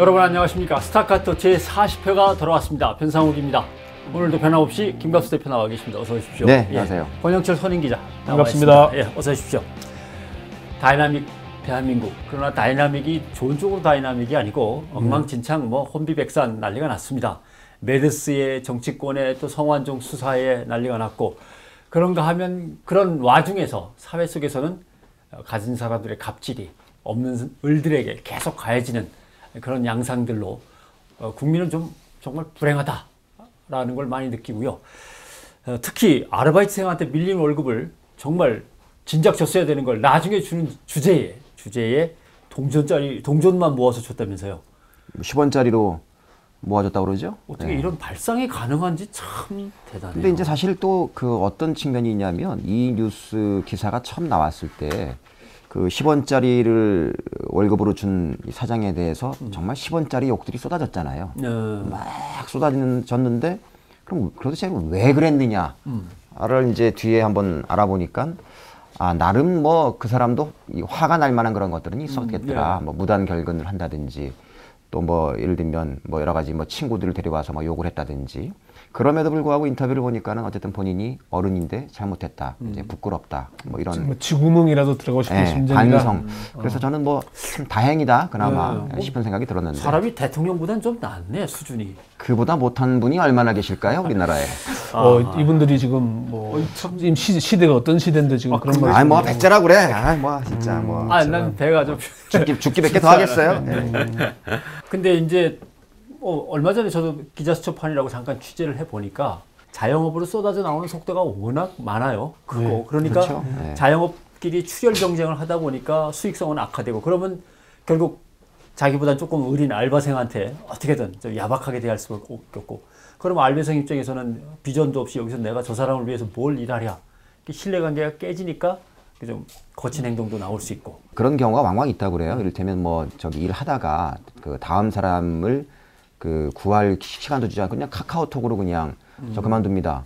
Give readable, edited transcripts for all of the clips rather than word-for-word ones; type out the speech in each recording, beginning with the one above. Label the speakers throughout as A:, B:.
A: 여러분 안녕하십니까. 스타카토 제40회가 돌아왔습니다. 변상욱입니다. 오늘도 변함없이 김갑수 대표 나와 계십니다. 어서 오십시오.
B: 네, 안녕하세요.
A: 권영철 선임기자
C: 반갑습니다.
A: 예, 어서 오십시오. 다이나믹 대한민국. 그러나 다이나믹이 좋은 쪽으로 다이나믹이 아니고 엉망진창 혼비백산 난리가 났습니다. 메르스의 정치권에 또 성완종 수사에 난리가 났고, 그런가 하면 그런 와중에서 사회 속에서는 가진 사람들의 갑질이 없는 을들에게 계속 가해지는 그런 양상들로 국민은 좀 정말 불행하다라는 걸 많이 느끼고요. 특히 아르바이트생한테 밀린 월급을 정말 진작 줬어야 되는 걸 나중에 주는 주제에 동전만 모아서 줬다면서요.
B: 10원짜리로 모아줬다고 그러죠?
A: 어떻게 이런 발상이 가능한지 참 대단해요.
B: 근데 이제 사실 또 그 어떤 측면이 있냐면, 이 뉴스 기사가 처음 나왔을 때 그 10원짜리를 월급으로 준 사장에 대해서 정말 10원짜리 욕들이 쏟아졌잖아요. 막 쏟아졌는데, 그럼 도대체 왜 그랬느냐를 이제 뒤에 한번 알아보니까, 나름 그 사람도 화가 날 만한 그런 것들은 있었겠더라. 무단 결근을 한다든지, 또 예를 들면 여러 가지 친구들을 데려와서 욕을 했다든지. 그럼에도 불구하고 인터뷰를 보니까는 어쨌든 본인이 어른인데 잘못했다, 이제 부끄럽다, 이런
C: 쥐구멍이라도 들어가고 싶은 심정이다.
B: 반성. 그래서 저는 참 다행이다 그나마 싶은 생각이 들었는데,
A: 사람이 대통령보다는 좀 낫네, 수준이.
B: 그보다 못한 분이 얼마나 계실까요, 우리나라에?
C: 이분들이 지금 지금 시대가 어떤 시대인데 지금 그런 말.
B: 백제라 그래. 진짜
A: 난 배가 좀
B: 죽기 100개 더 하겠어요.
A: 근데 이제 얼마 전에 저도 기자수첩판이라고 잠깐 취재를 해보니까 자영업으로 쏟아져 나오는 속도가 워낙 많아요. 크고. 그러니까
B: 그렇죠.
A: 자영업끼리 출혈 경쟁을 하다 보니까 수익성은 악화되고, 그러면 결국 자기보다 조금 어린 알바생한테 어떻게든 좀 야박하게 대할 수밖에 없고, 그러면 알바생 입장에서는 비전도 없이 여기서 내가 저 사람을 위해서 뭘 일하랴, 신뢰관계가 깨지니까 좀 거친 행동도 나올 수 있고.
B: 그런 경우가 왕왕 있다고 그래요. 이를테면 일하다가 그 다음 사람을 구할 시간도 주지 않고 그냥 카카오톡으로 그냥 저 그만둡니다,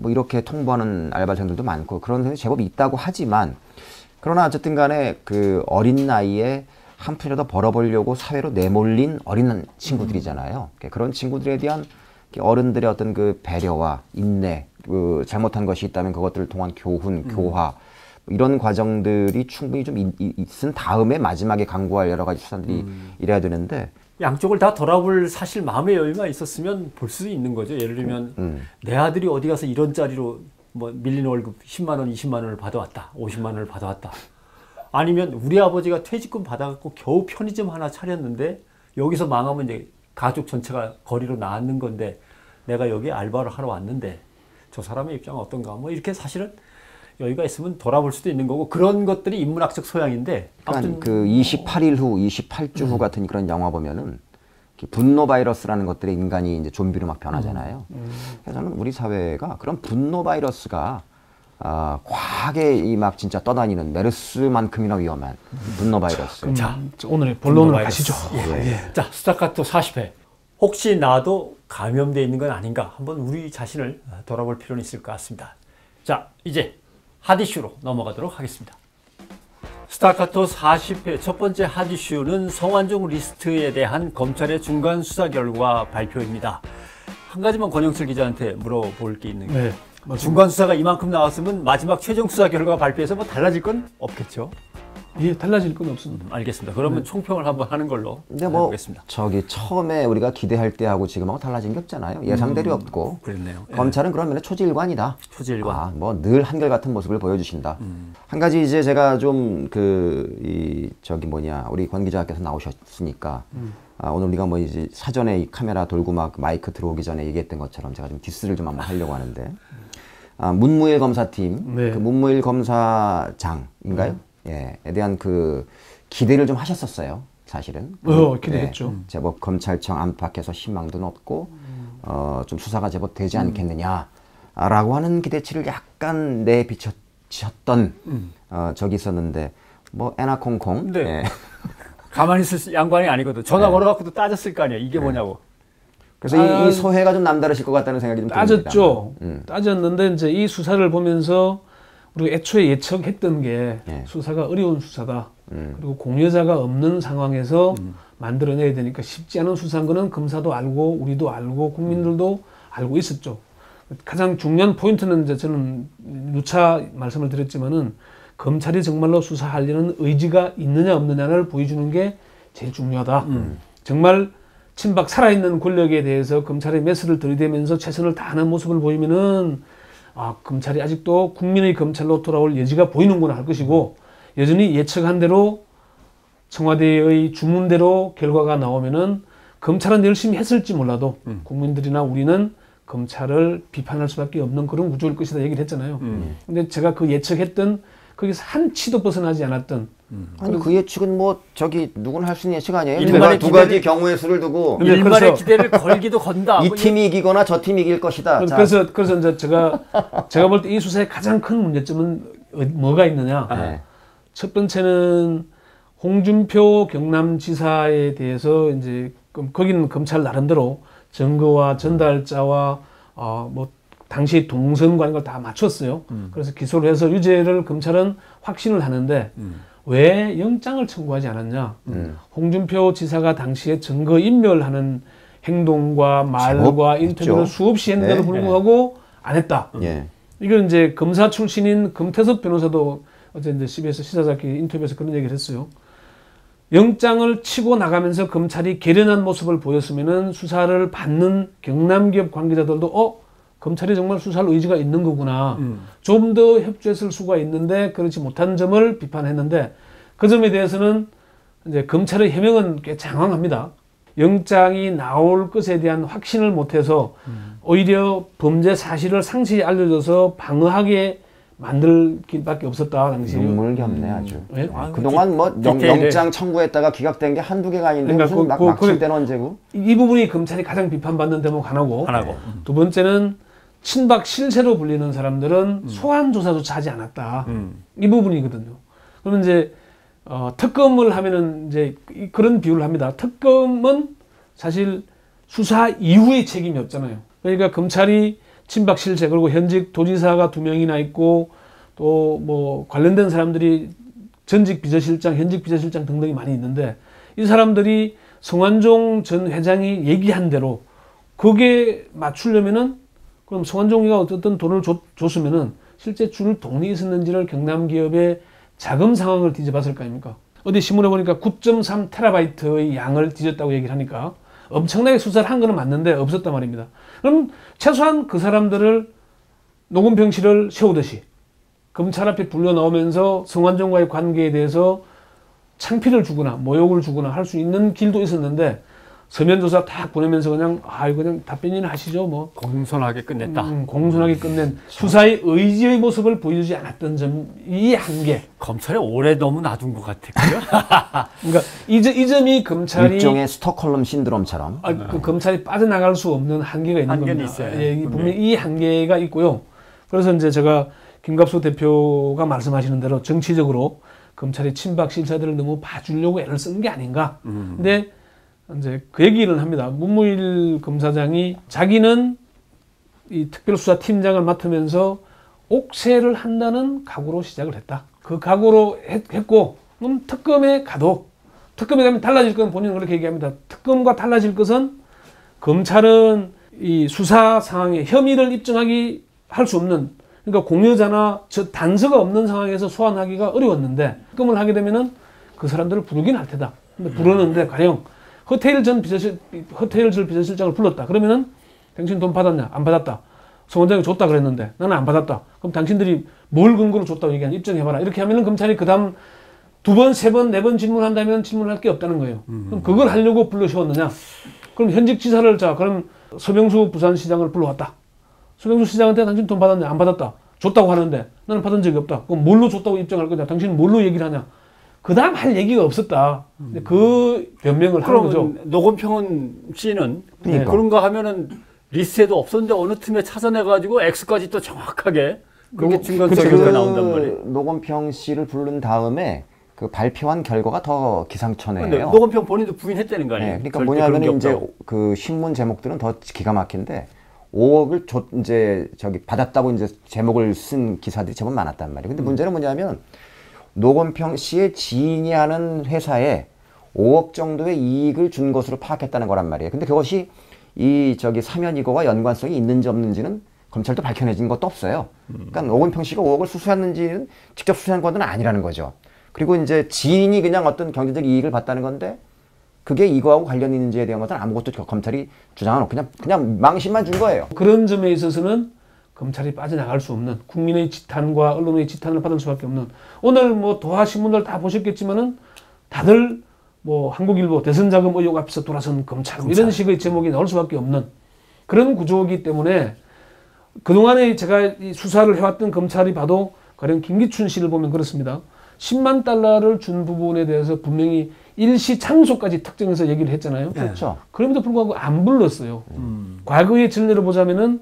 B: 이렇게 통보하는 알바생들도 많고, 그런 사람이 제법 있다고 하지만, 그러나 어쨌든 간에 그 어린 나이에 한 푼이라도 벌어보려고 사회로 내몰린 어린 친구들이잖아요. 그런 친구들에 대한 어른들의 어떤 그 배려와 인내, 잘못한 것이 있다면 그것들을 통한 교훈, 교화, 이런 과정들이 충분히 좀 있은 다음에 마지막에 강구할 여러 가지 수단들이 이래야 되는데,
A: 양쪽을 다 돌아볼 사실 마음의 여유가 있었으면 볼 수 있는 거죠. 예를 들면 내 아들이 어디 가서 이런 짜리로 밀린 월급 10만 원, 20만 원을 받아왔다, 50만 원을 받아왔다. 아니면 우리 아버지가 퇴직금 받아갖고 겨우 편의점 하나 차렸는데 여기서 망하면 이제 가족 전체가 거리로 나앉는 건데, 내가 여기 알바를 하러 왔는데 저 사람의 입장은 어떤가, 이렇게 사실은 여유가 있으면 돌아볼 수도 있는 거고, 그런 것들이 인문학적 소양인데.
B: 아무튼 그 28일 후, 28주 후 같은 그런 영화 보면은 분노 바이러스라는 것들에 인간이 이제 좀비로 막 변하잖아요. 그래서 저는 우리 사회가 그런 분노 바이러스가 과하게 진짜 떠다니는 메르스만큼이나 위험한 분노 바이러스.
C: 자, 오늘의 본론으로 가시죠.
A: 자, 스타카토 40회. 혹시 나도 감염되어 있는 건 아닌가? 한번 우리 자신을 돌아볼 필요는 있을 것 같습니다. 자, 이제 핫 이슈로 넘어가도록 하겠습니다. 스타카토 40회 첫 번째 핫 이슈는 성완종 리스트에 대한 검찰의 중간 수사 결과 발표입니다. 한 가지만 권영철 기자한테 물어볼 게 있는 게, 중간 수사가 이만큼 나왔으면 마지막 최종 수사 결과 발표해서 달라질 건 없겠죠?
C: 예, 달라질 건 없습니다.
A: 알겠습니다. 그러면 총평을 한번 하는 걸로
B: 근데
A: 해보겠습니다.
B: 처음에 우리가 기대할 때하고 지금하고 달라진 게 없잖아요. 예상대로였고.
A: 그랬네요.
B: 검찰은 그런 면에 초지일관이다.
A: 초지일관.
B: 늘 한결같은 모습을 보여주신다. 한 가지 이제 제가 좀 우리 권 기자께서 나오셨으니까, 오늘 우리가 이제 사전에 이 카메라 돌고 마이크 들어오기 전에 얘기했던 것처럼 제가 좀 디스를 좀 한번 하려고 하는데, 문무일 검사팀, 그 문무일 검사장인가요? 에 대한 기대를 좀 하셨었어요, 사실은.
C: 기대했죠.
B: 제법 검찰청 안팎에서 희망도 높고, 좀 수사가 제법 되지 않겠느냐라고 하는 기대치를 약간 내비쳤던 적이 있었는데, 에나콩콩.
A: 네. 가만히 있을 양반이 아니거든. 전화 걸어갖고도 따졌을 거 아니야. 이게 뭐냐고.
B: 그래서 이 소회가 좀 남다르실 것 같다는 생각이 좀 듭니다.
C: 따졌죠. 따졌는데 이제 이 수사를 보면서 우리가 애초에 예측했던 게 수사가 어려운 수사다. 그리고 공여자가 없는 상황에서 만들어내야 되니까 쉽지 않은 수사인 거는 검사도 알고 우리도 알고 국민들도 알고 있었죠. 가장 중요한 포인트는 이제 저는 누차 말씀을 드렸지만은 검찰이 정말로 수사하려는 의지가 있느냐 없느냐를 보여주는 게 제일 중요하다. 정말 친박 살아있는 권력에 대해서 검찰의 메스를 들이대면서 최선을 다하는 모습을 보이면은 아, 검찰이 아직도 국민의 검찰로 돌아올 여지가 보이는구나 할 것이고, 여전히 예측한 대로 청와대의 주문대로 결과가 나오면은 검찰은 열심히 했을지 몰라도 국민들이나 우리는 검찰을 비판할 수밖에 없는 그런 구조일 것이다 얘기를 했잖아요. 근데 제가 그 예측했던 거기서 한 치도 벗어나지 않았던
B: 아니 그 예측은 뭐 저기 누구나 할 수 있는 예측 아니에요? 두
A: 일말의
B: 가지 경우의 수를 두고
A: 일말의 기대를 걸기도 건다.
B: 이 팀이 이기거나 저 팀이 이길 것이다.
C: 그래서 이제 제가 볼 때 이 수사의 가장 큰 문제점은 뭐가 있느냐?
B: 네.
C: 첫 번째는 홍준표 경남지사에 대해서 이제 거기는 검찰 나름대로 증거와 전달자와 뭐 당시 동선과 이런 걸 다 맞췄어요. 그래서 기소를 해서 유죄를 검찰은 확신을 하는데 왜 영장을 청구하지 않았냐? 홍준표 지사가 당시에 증거 인멸하는 행동과 말과 인터뷰를 수없이 했는데도 불구하고 안 했다. 이건 이제 검사 출신인 금태섭 변호사도 어제 이제 CBS 시사잡기 인터뷰에서 그런 얘기를 했어요. 영장을 치고 나가면서 검찰이 개련한 모습을 보였으면은 수사를 받는 경남기업 관계자들도 검찰이 정말 수사할 의지가 있는 거구나. 좀 더 협조했을 수가 있는데 그렇지 못한 점을 비판했는데, 그 점에 대해서는 이제 검찰의 해명은 꽤 장황합니다. 영장이 나올 것에 대한 확신을 못해서 오히려 범죄 사실을 상세히 알려줘서 방어하게 만들 길밖에 없었다 당시.
B: 눈물겹네 아주.
C: 네?
B: 그동안 뭐 영장 청구했다가 기각된 게 한두 개가 아닌데
C: 그러니까
B: 무슨 막 칠 때는 언제고?
C: 이 부분이 검찰이 가장 비판받는 대목 하나고. 두 번째는 친박 실세로 불리는 사람들은 소환 조사조차 하지 않았다. 이 부분이거든요. 그러면 이제 특검을 하면은 이제 그런 비유를 합니다. 특검은 사실 수사 이후의 책임이 없잖아요. 그러니까 검찰이 친박 실세, 그리고 현직 도지사가 2명이나 있고 또 뭐 관련된 사람들이 전직 비서실장, 현직 비서실장 등등이 많이 있는데, 이 사람들이 성완종 전 회장이 얘기한 대로 그게 맞추려면은, 그럼 성완종이가 어쨌든 돈을 줬으면은 실제 줄 돈이 있었는지를 경남기업의 자금 상황을 뒤져봤을 거 아닙니까? 어디 신문에 보니까 9.3 테라바이트의 양을 뒤졌다고 얘기를 하니까 엄청나게 수사를 한 거는 맞는데 없었단 말입니다. 그럼 최소한 그 사람들을 노건평 씨를 세우듯이 검찰 앞에 불려 나오면서 성완종과의 관계에 대해서 창피를 주거나 모욕을 주거나 할 수 있는 길도 있었는데, 서면 조사 딱 보내면서 그냥 그냥 답변이나 하시죠 뭐.
A: 공손하게 끝냈다.
C: 공손하게 끝낸 수사의 의지의 모습을 보여주지 않았던 점, 이 한계.
A: 검찰이 오래 너무 놔둔 것 같아요.
C: 그러니까 이 점이 검찰이
B: 일종의 스톡홀름 신드롬처럼
C: 그 검찰이 빠져나갈 수 없는 한계가 있는 겁니다.
A: 있어요.
C: 분명히 이 한계가 있고요. 그래서 이제 제가 김갑수 대표가 말씀하시는 대로 정치적으로 검찰이 친박 실세들을 너무 봐주려고 애를 쓰는 게 아닌가. 근데 이제 그 얘기를 합니다. 문무일 검사장이 자기는 이 특별수사팀장을 맡으면서 옥세를 한다는 각오로 시작을 했다. 그 각오로 했고, 그럼 특검에 가도, 특검에 가면 달라질 건 본인은 그렇게 얘기합니다. 특검과 달라질 것은 검찰은 이 수사 상황에 혐의를 입증하기 할 수 없는, 그러니까 공여자나 단서가 없는 상황에서 소환하기가 어려웠는데, 특검을 하게 되면은 그 사람들을 부르긴 할 테다. 근데 부르는데 가령 허태일 전 비서실장을 불렀다. 그러면은 당신 돈 받았냐? 안 받았다. 성원장이 줬다 그랬는데 나는 안 받았다. 그럼 당신들이 뭘 근거로 줬다고 얘기하냐? 입증해봐라. 이렇게 하면은 검찰이 그 다음 2번, 3번, 4번 질문한다면 질문할 게 없다는 거예요. 그럼 그걸 하려고 불러 세웠느냐? 그럼 현직 지사를 그럼 서명수 부산시장을 불러왔다. 서명수 시장한테 당신 돈 받았냐? 안 받았다. 줬다고 하는데 나는 받은 적이 없다. 그럼 뭘로 줬다고 입증할 거냐? 당신은 뭘로 얘기를 하냐? 그 다음 할 얘기가 없었다. 그 변명을 하는 거죠.
A: 노건평 씨는 그런가 하면은 리스트에도 없었는데 어느 틈에 찾아내가지고 X까지 또 정확하게 그게 증거적으로 나온단 말이에요.
B: 노건평 씨를 부른 다음에 그 발표한 결과가 더 기상천외해요.
A: 노건평 본인도 부인했다는 거 아니에요?
B: 네, 그러니까 뭐냐면 이제 그 신문 제목들은 더 기가 막힌데 5억을 이제 받았다고 이제 제목을 쓴 기사들이 제법 많았단 말이에요. 근데 문제는 뭐냐면 노건평 씨의 지인이 하는 회사에 5억 정도의 이익을 준 것으로 파악했다는 거란 말이에요. 근데 그것이 이 사면 이거와 연관성이 있는지 없는지는 검찰도 밝혀내진 것도 없어요. 그러니까 오건평 씨가 5억을 수수했는지는 직접 수수한 건 아니라는 거죠. 그리고 이제 지인이 그냥 어떤 경제적 이익을 봤다는 건데 그게 이거하고 관련이 있는지에 대한 것은 아무것도 검찰이 주장은 없고 그냥 망신만 준 거예요.
C: 그런 점에 있어서는 검찰이 빠져나갈 수 없는, 국민의 지탄과 언론의 지탄을 받을 수밖에 없는, 오늘 뭐 도하신문들 다 보셨겠지만은 다들 뭐 한국일보 대선자금 의혹 앞에서 돌아선 검찰. 이런 식의 제목이 나올 수밖에 없는 그런 구조이기 때문에 그동안에 제가 이 수사를 해왔던 검찰이 봐도 가령 김기춘 씨를 보면 그렇습니다. 10만 달러를 준 부분에 대해서 분명히 일시 장소까지 특정해서 얘기를 했잖아요.
B: 그렇죠.
C: 그럼에도 불구하고 안 불렀어요. 과거의 전례를 보자면은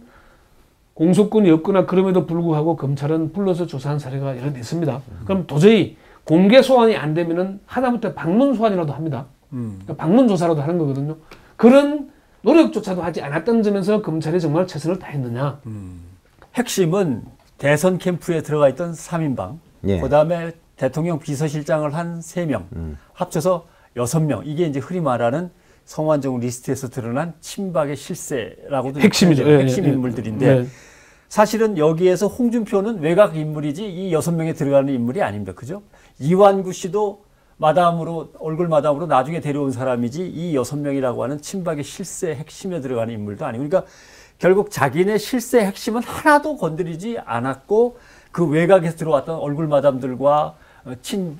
C: 공소권이 없거나 그럼에도 불구하고 검찰은 불러서 조사한 사례가 여러 개 있습니다. 그럼 도저히 공개 소환이 안 되면은 하다못해 방문 소환이라도 합니다. 그러니까 방문 조사라도 하는 거거든요. 그런 노력조차도 하지 않았던 점에서 검찰이 정말 최선을 다했느냐.
A: 핵심은 대선 캠프에 들어가 있던 3인방,
B: 예.
A: 그다음에 대통령 비서실장을 한 3명, 합쳐서 6명. 이게 이제 흔히 말하는 성완종 리스트에서 드러난 친박의 실세라고도
C: 핵심이죠.
A: 핵심 인물들인데 사실은 여기에서 홍준표는 외곽 인물이지 이 6명에 들어가는 인물이 아닙니다. 그죠? 이완구 씨도 마담으로, 얼굴 마담으로 나중에 데려온 사람이지 이 6명이라고 하는 친박의 실세 핵심에 들어가는 인물도 아니고, 그러니까 결국 자기네 실세 핵심은 하나도 건드리지 않았고 그 외곽에서 들어왔던 얼굴 마담들과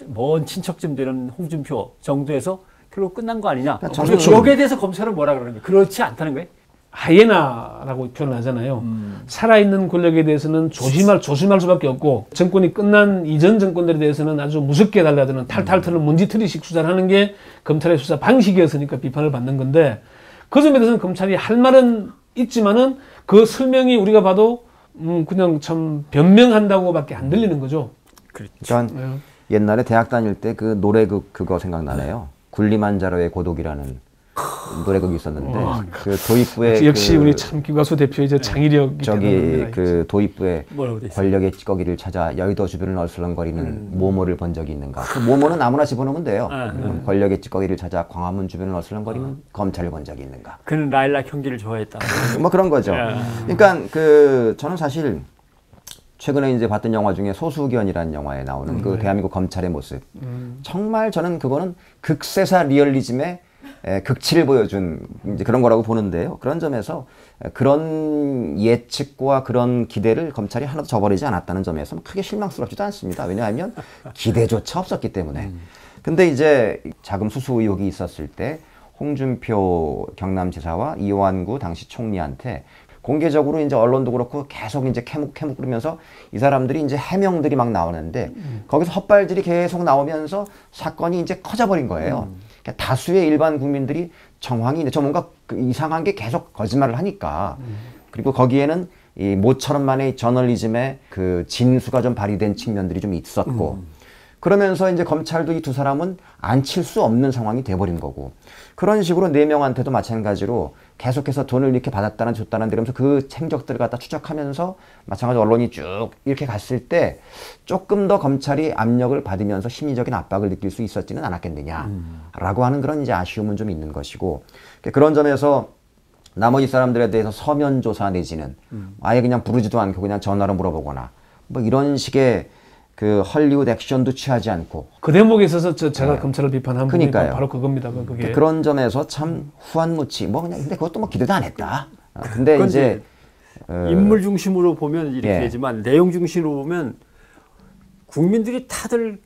A: 먼 친척쯤 되는 홍준표 정도에서 결국 끝난 거 아니냐.
B: 그렇죠.
A: 여기에 대해서 검찰은 뭐라 그러는지. 그렇지 않다는 거예요.
C: 하이에나라고 표현을 하잖아요. 살아있는 권력에 대해서는 조심할 수밖에 없고, 정권이 끝난 이전 정권들에 대해서는 아주 무섭게 달라드는 탈탈 털는 먼지털이식 수사를 하는 게 검찰의 수사 방식이었으니까 비판을 받는 건데, 그 점에 대해서는 검찰이 할 말은 있지만은 그 설명이 우리가 봐도 그냥 참 변명한다고밖에 안 들리는 거죠.
A: 그렇죠.
B: 전 옛날에 대학 다닐 때 그 노래극 그거 생각나네요. 군림한자로의 고독이라는 노래극이 있었는데 그 도입부에
C: 역시 우리 참 김갑수 대표의 저 창의력이
B: 저기 그 도입부에
A: 뭐라고 돼 있어요?
B: 권력의 찌꺼기를 찾아 여의도 주변을 얼슬렁거리는 모모를 본 적이 있는가. 그 모모는 아무나 집어넣으면 돼요. 권력의 찌꺼기를 찾아 광화문 주변을 얼슬렁거리는 검찰을 본 적이 있는가.
A: 그는 라일락 형기를 좋아했다.
B: 뭐 그런 거죠. 그러니까 그 저는 사실 최근에 이제 봤던 영화 중에 소수견이라는 영화에 나오는 그 대한민국 검찰의 모습. 정말 저는 그거는 극세사 리얼리즘의 극치를 보여준 이제 그런 거라고 보는데요. 그런 점에서 그런 예측과 그런 기대를 검찰이 하나도 저버리지 않았다는 점에서 크게 실망스럽지도 않습니다. 왜냐하면 기대조차 없었기 때문에. 근데 이제 자금 수수 의혹이 있었을 때 홍준표 경남지사와 이완구 당시 총리한테 공개적으로 이제 언론도 그렇고 계속 이제 캐묵 그러면서 이 사람들이 이제 해명들이 막 나오는데 거기서 헛발질이 계속 나오면서 사건이 이제 커져버린 거예요. 그러니까 다수의 일반 국민들이 정황이 저 뭔가 이상한 게 계속 거짓말을 하니까 그리고 거기에는 이 모처럼만의 저널리즘의 그 진수가 좀 발휘된 측면들이 좀 있었고 그러면서 이제 검찰도 이 두 사람은 안 칠 수 없는 상황이 돼버린 거고 그런 식으로 4명한테도 마찬가지로 계속해서 돈을 이렇게 받았다는 줬다는 이러면서 그 행적들을 갖다 추적하면서 마찬가지로 언론이 쭉 이렇게 갔을 때 조금 더 검찰이 압력을 받으면서 심리적인 압박을 느낄 수 있었지는 않았겠느냐라고 하는 그런 이제 아쉬움은 좀 있는 것이고 그런 점에서 나머지 사람들에 대해서 서면 조사 내지는 아예 그냥 부르지도 않고 그냥 전화로 물어보거나 뭐 이런 식의 그 헐리우드 액션도 취하지 않고
C: 그 대목에 있어서 제가 검찰을 비판한 부분이 바로 그겁니다. 그게
B: 그런 점에서 참 후한무치 뭐 그냥 근데 그것도 뭐 기대도 안 했다. 근데 이제
A: 인물 중심으로 보면 이렇게 되지만 내용 중심으로 보면 국민들이 다들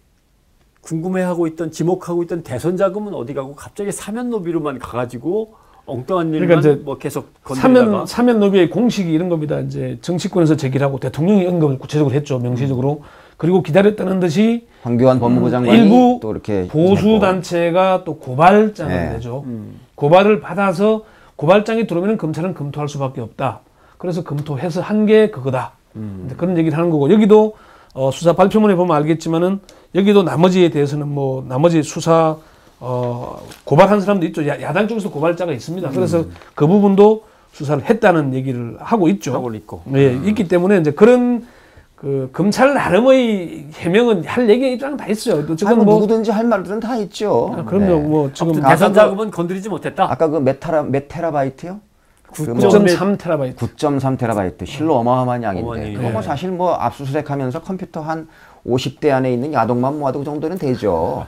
A: 궁금해하고 있던 지목하고 있던 대선 자금은 어디 가고 갑자기 사면 노비로만 가가지고 엉뚱한 일만
C: 그러니까 이제
A: 뭐 계속 건드리다가
C: 사면 노비의 공식이 이런 겁니다. 이제 정치권에서 제기를 하고 대통령이 언급을 구체적으로 했죠. 명시적으로. 그리고 기다렸다는 듯이
B: 황교안 법무부 장관이
C: 일부
B: 또 이렇게
C: 보수 단체가 또 고발장을 내죠. 고발을 받아서 고발장이 들어오면 검찰은 검토할 수밖에 없다. 그래서 검토해서 한 게 그거다. 그런 얘기를 하는 거고 여기도 수사 발표문에 보면 알겠지만은 여기도 나머지에 대해서는 뭐 나머지 수사 고발한 사람도 있죠. 야당 쪽에서 고발자가 있습니다. 그래서 그 부분도 수사를 했다는 얘기를 하고 있죠.
A: 하고 있고.
C: 네, 있기 때문에 이제 그런 그 검찰 나름의 해명은 할 얘기 입장 다 있어요. 또 지금 뭐
B: 누구든지 할 말들은 다 있죠.
C: 그럼요. 뭐 지금
A: 대선 자금은 건드리지 못했다.
B: 아까 그 몇 테라바이트요?
C: 9.3 테라바이트.
B: 9.3 테라바이트 실로 어마어마한 양인데 그거 뭐
C: 네.
B: 사실 뭐 압수수색하면서 컴퓨터 한 50대 안에 있는 야동만 모아도 그 정도는 되죠.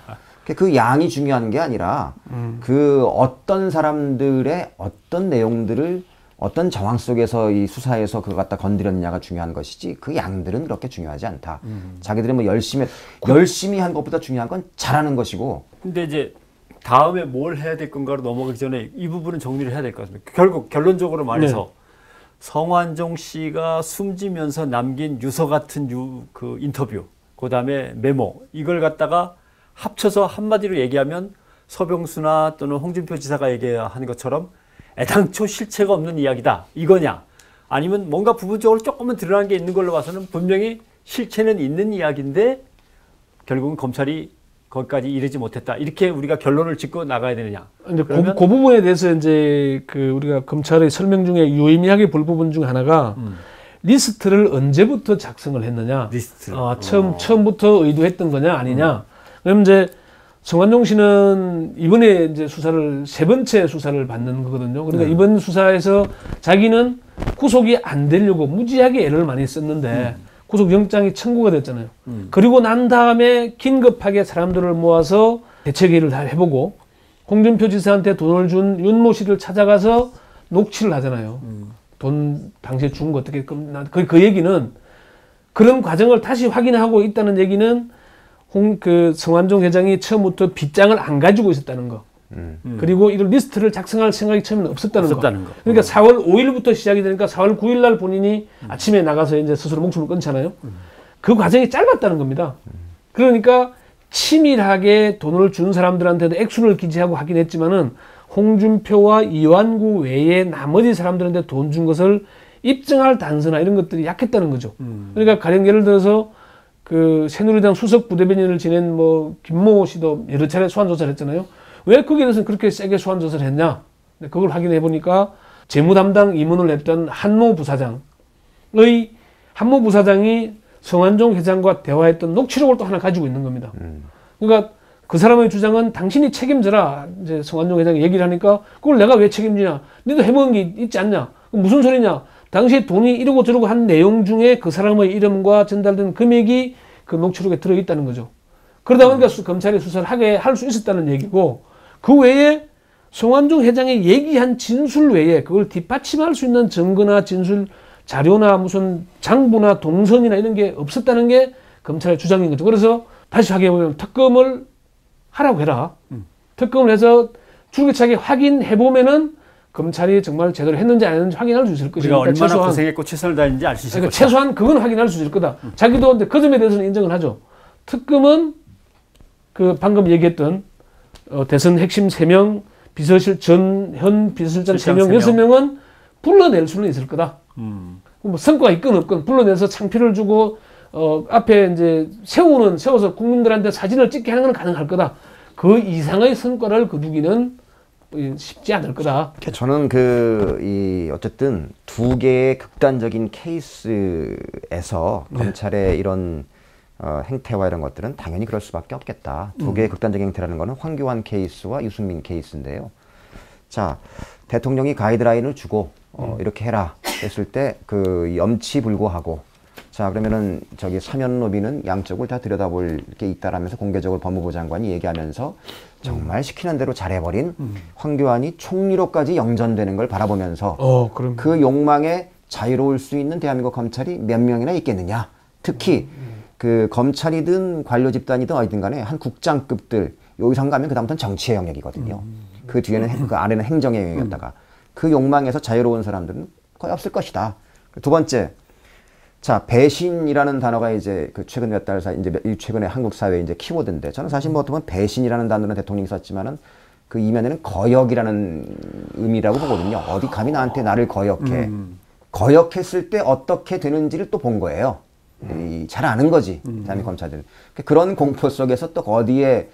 B: 그 양이 중요한 게 아니라 그 어떤 사람들의 어떤 내용들을 어떤 정황 속에서 이 수사에서 그거 갖다 건드렸냐가 중요한 것이지 그 양들은 그렇게 중요하지 않다. 자기들이 뭐 열심히 한 것보다 중요한 건 잘하는 것이고.
A: 근데 이제 다음에 뭘 해야 될 건가로 넘어가기 전에 이 부분은 정리를 해야 될 것 같습니다. 결국 결론적으로 말해서
C: 네.
A: 성완종 씨가 숨지면서 남긴 유서 같은 그 인터뷰, 그 다음에 메모 이걸 갖다가 합쳐서 한마디로 얘기하면 서병수나 또는 홍준표 지사가 얘기한 것처럼 애당초 실체가 없는 이야기다 이거냐, 아니면 뭔가 부분적으로 조금은 드러난 게 있는 걸로 봐서는 분명히 실체는 있는 이야기인데 결국은 검찰이 거기까지 이르지 못했다, 이렇게 우리가 결론을 짓고 나가야 되느냐.
C: 이제 그 부분에 대해서 이제 그 우리가 검찰의 설명 중에 유의미하게 볼 부분 중 하나가 리스트를 언제부터 작성을 했느냐.
A: 리스트.
C: 처음부터 의도했던 거냐 아니냐. 그럼 이제 성완종 씨는 이번에 이제 수사를 세 번째 수사를 받는 거거든요. 그러니까 이번 수사에서 자기는 구속이 안 되려고 무지하게 애를 많이 썼는데 구속영장이 청구가 됐잖아요. 그리고 난 다음에 긴급하게 사람들을 모아서 대책회의를 다 해보고 홍준표 지사한테 돈을 준 윤모 씨를 찾아가서 녹취를 하잖아요. 돈 당시에 준 거 어떻게 그 얘기는 그런 과정을 다시 확인하고 있다는 얘기는 그 성완종 회장이 처음부터 빗장을 안 가지고 있었다는 거. 그리고 이걸 리스트를 작성할 생각이 처음에는 없었다는 거. 그러니까 4월 5일부터 시작이 되니까 4월 9일 날 본인이 아침에 나가서 이제 스스로 목숨을 끊잖아요. 그 과정이 짧았다는 겁니다. 그러니까 치밀하게 돈을 준 사람들한테도 액수를 기재하고 하긴 했지만은 홍준표와 이완구 외에 나머지 사람들한테 돈 준 것을 입증할 단서나 이런 것들이 약했다는 거죠. 그러니까 가령 예를 들어서 그 새누리당 수석 부대변인을 지낸 뭐 김모 씨도 여러 차례 소환 조사를 했잖아요. 왜 거기에 대해서는 그렇게 세게 소환 조사를 했냐? 그걸 확인해 보니까 재무 담당 임원을 냈던 한모 부사장이 성완종 회장과 대화했던 녹취록을 또 하나 가지고 있는 겁니다. 그러니까 그 사람의 주장은 당신이 책임져라. 이제 성완종 회장이 얘기를 하니까 그걸 내가 왜 책임지냐? 너도 해먹은 게 있지 않냐? 무슨 소리냐? 당시에 돈이 이러고 저러고 한 내용 중에 그 사람의 이름과 전달된 금액이 그 녹취록에 들어있다는 거죠. 그러다 보니까 검찰이 수사를 하게 할 수 있었다는 얘기고, 그 외에 성완종 회장이 얘기한 진술 외에 그걸 뒷받침할 수 있는 증거나 진술 자료나 무슨 장부나 동선이나 이런 게 없었다는 게 검찰의 주장인 거죠. 그래서 다시 확인해보면 특검을 하라고 해라. 특검을 해서 줄기차게 확인해보면은 검찰이 정말 제대로 했는지 안 했는지 확인할 수 있을 것이다.
A: 우리가 얼마나 고생했고 최선을 다했는지 알 수 있을
C: 그러니까
A: 것이다.
C: 최소한 그건 확인할 수 있을 거다. 자기도 근데 그 점에 대해서는 인정을 하죠. 특검은 그 방금 얘기했던 대선 핵심 3명, 현 비서실장 3명, 6명은 불러낼 수는 있을 거다. 뭐 성과가 있건 없건 불러내서 창피를 주고 앞에 이제 세워서 국민들한테 사진을 찍게 하는 건 가능할 거다. 그 이상의 성과를 거두기는 쉽지 않을 거다.
B: 저는 어쨌든 두 개의 극단적인 케이스에서 검찰의 이런 행태와 이런 것들은 당연히 그럴 수밖에 없겠다. 두 개의 극단적인 행태라는 것은 황교안 케이스와 유승민 케이스인데요. 자, 대통령이 가이드라인을 주고 이렇게 해라 했을 때 그 염치불고하고, 자 그러면은 저기 사면 로비는 양쪽을 다 들여다볼 게 있다라면서 공개적으로 법무부 장관이 얘기하면서 정말 시키는 대로 잘해버린 황교안이 총리로까지 영전되는 걸 바라보면서 그 욕망에 자유로울 수 있는 대한민국 검찰이 몇 명이나 있겠느냐. 특히 그 검찰이든 관료 집단이든 어디든 간에 한 국장급들 요 이상 가면 그다음부터는 정치의 영역이거든요. 그 뒤에는 그 아래는 행정의 영역이었다가 그 욕망에서 자유로운 사람들은 거의 없을 것이다. 두 번째, 자 배신이라는 단어가 이제 그 최근 몇 달 사이 이제 최근에 한국 사회의 이제 키워드인데, 저는 사실 뭐 어떻게 보면 배신이라는 단어는 대통령이 썼지만은 그 이면에는 거역이라는 의미라고 보거든요. 어디 감히 나를 거역해. 거역했을 때 어떻게 되는지를 또 본 거예요. 잘 아는 거지, 대한민국 검찰들은. 그런 공포 속에서 또 어디에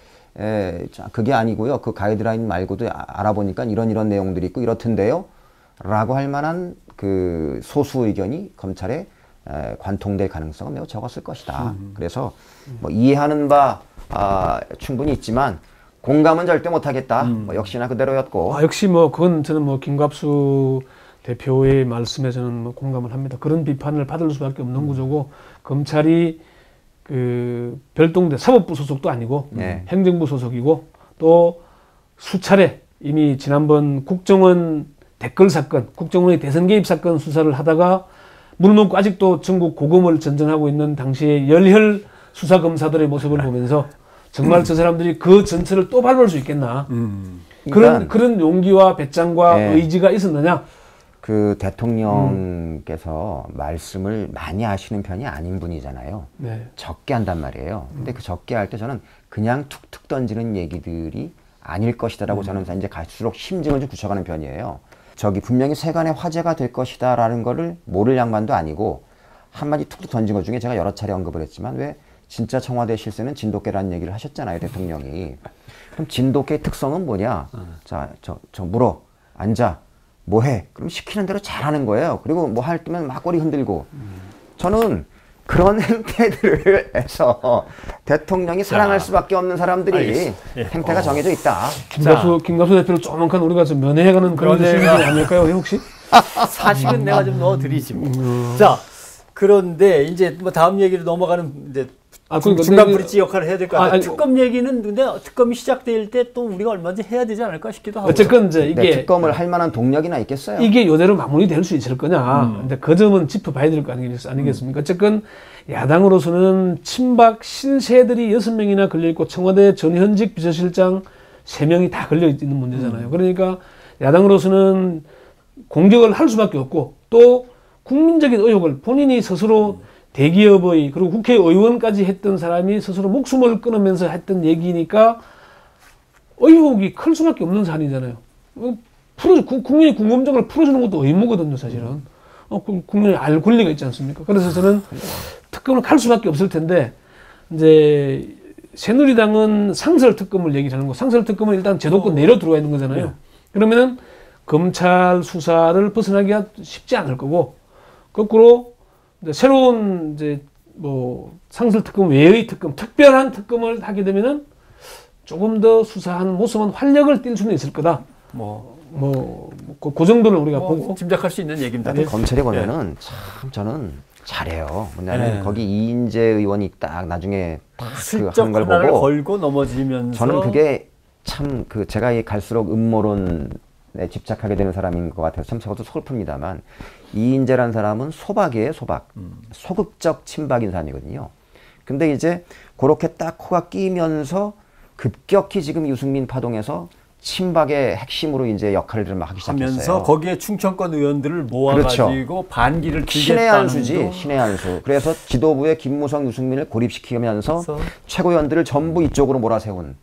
B: 그게 아니고요. 그 가이드라인 말고도 알아보니까 이런 내용들이 있고 이렇던데요. 라고 할 만한 그 소수 의견이 검찰에 관통될 가능성은 매우 적었을 것이다. 그래서 뭐 이해하는 바 충분히 있지만 공감은 절대 못하겠다. 뭐 역시나 그대로였고.
C: 역시 뭐 그건 저는 뭐 김갑수 대표의 말씀에 저는 뭐 공감을 합니다. 그런 비판을 받을 수밖에 없는 구조고 검찰이 그 별동대 사법부 소속도 아니고 행정부 소속이고 또 수차례 이미 지난번 국정원 댓글 사건, 국정원의 대선 개입 사건 수사를 하다가 물 먹고 아직도 전국 고검을 전전하고 있는 당시의 열혈 수사 검사들의 모습을 보면서 정말 저 사람들이 그 전철을 또 밟을 수 있겠나. 그런 용기와 배짱과 의지가 있었느냐.
B: 그 대통령께서 말씀을 많이 하시는 편이 아닌 분이잖아요.
C: 네.
B: 적게 한단 말이에요. 근데 그 적게 할 때 저는 그냥 툭툭 던지는 얘기들이 아닐 것이다라고 저는 이제 갈수록 심증을 좀 굳혀가는 편이에요. 저기 분명히 세간의 화제가 될 것이다라는 거를 모를 양반도 아니고 한마디 툭툭 던진 것 중에 제가 여러 차례 언급을 했지만 왜 진짜 청와대 실세는 진돗개라는 얘기를 하셨잖아요, 대통령이. 그럼 진돗개의 특성은 뭐냐? 자, 저 물어, 앉아, 뭐 해? 그럼 시키는 대로 잘하는 거예요. 그리고 뭐 할 때면 막 꼬리 흔들고. 저는 그런 행태들을 해서 대통령이 사랑할 수밖에 없는 사람들이 행태가 정해져 있다.
C: 김갑수 대표를 조만간 우리가 좀 면회해가는 그런 시민들이 아닐까요, 혹시?
A: 사실은 내가 좀 넣어드리지 뭐. 자, 그런데 이제 뭐 다음 얘기로 넘어가는 이제 중간 브릿지 역할을 해야 될 것 같아요. 특검 얘기는 근데 특검이 시작될 때 또 우리가 얼마든지 해야 되지 않을까 싶기도 하고.
C: 어쨌건 이제 이게
B: 특검을 할 만한 동력이나 있겠어요.
C: 이게 이대로 마무리될 수 있을 거냐. 근데 그 점은 짚어봐야 될 거 아니겠습니까? 어쨌건 야당으로서는 친박 신세들이 6명이나 걸려있고 청와대 전현직 비서실장 3명이 다 걸려있는 문제잖아요. 그러니까 야당으로서는 공격을 할 수밖에 없고 또 국민적인 의혹을 본인이 스스로 대기업의 그리고 국회의원까지 했던 사람이 스스로 목숨을 끊으면서 했던 얘기니까 의혹이 클 수밖에 없는 사안이잖아요. 국민의 궁금증을 풀어주는 것도 의무거든요, 사실은. 국민이 알 권리가 있지 않습니까? 그래서 저는 특검을 갈 수밖에 없을 텐데, 이제 새누리당은 상설 특검을 얘기하는 거, 상설 특검은 일단 제도권 내려 들어와 있는 거잖아요. 그러면은 검찰 수사를 벗어나기가 쉽지 않을 거고, 거꾸로 새로운 이제 뭐 상설 특검 외의 특검, 특별한 특검을 하게 되면은 조금 더 수사하는 모습은 활력을 띨 수는 있을 거다. 그 정도는 우리가 보고
A: 짐작할 수 있는 얘기입니다.
B: 검찰이 보면은 참 저는 잘해요. 왜냐하면 거기 이인재 의원이 딱 나중에
A: 슬쩍 그 하나를 걸고 넘어지면서
B: 저는 그게 참 제가 갈수록 음모론에 집착하게 되는 사람인 것 같아서 참 저것도 서글픕니다만 이인재라는 사람은 소박이에요, 소박. 소극적 친박인 사람이거든요. 근데 이제 그렇게 딱 코가 끼면서 급격히 지금 유승민 파동에서 친박의 핵심으로 이제 역할을 막 하기 시작했어요.
A: 하면서 거기에 충청권 의원들을 모아가지고 그렇죠. 반기를 들겠다는
B: 신의 한수지, 신의 한수. 그래서 지도부에 김무성, 유승민을 고립시키면서 최고위원들을 전부 이쪽으로 몰아세운.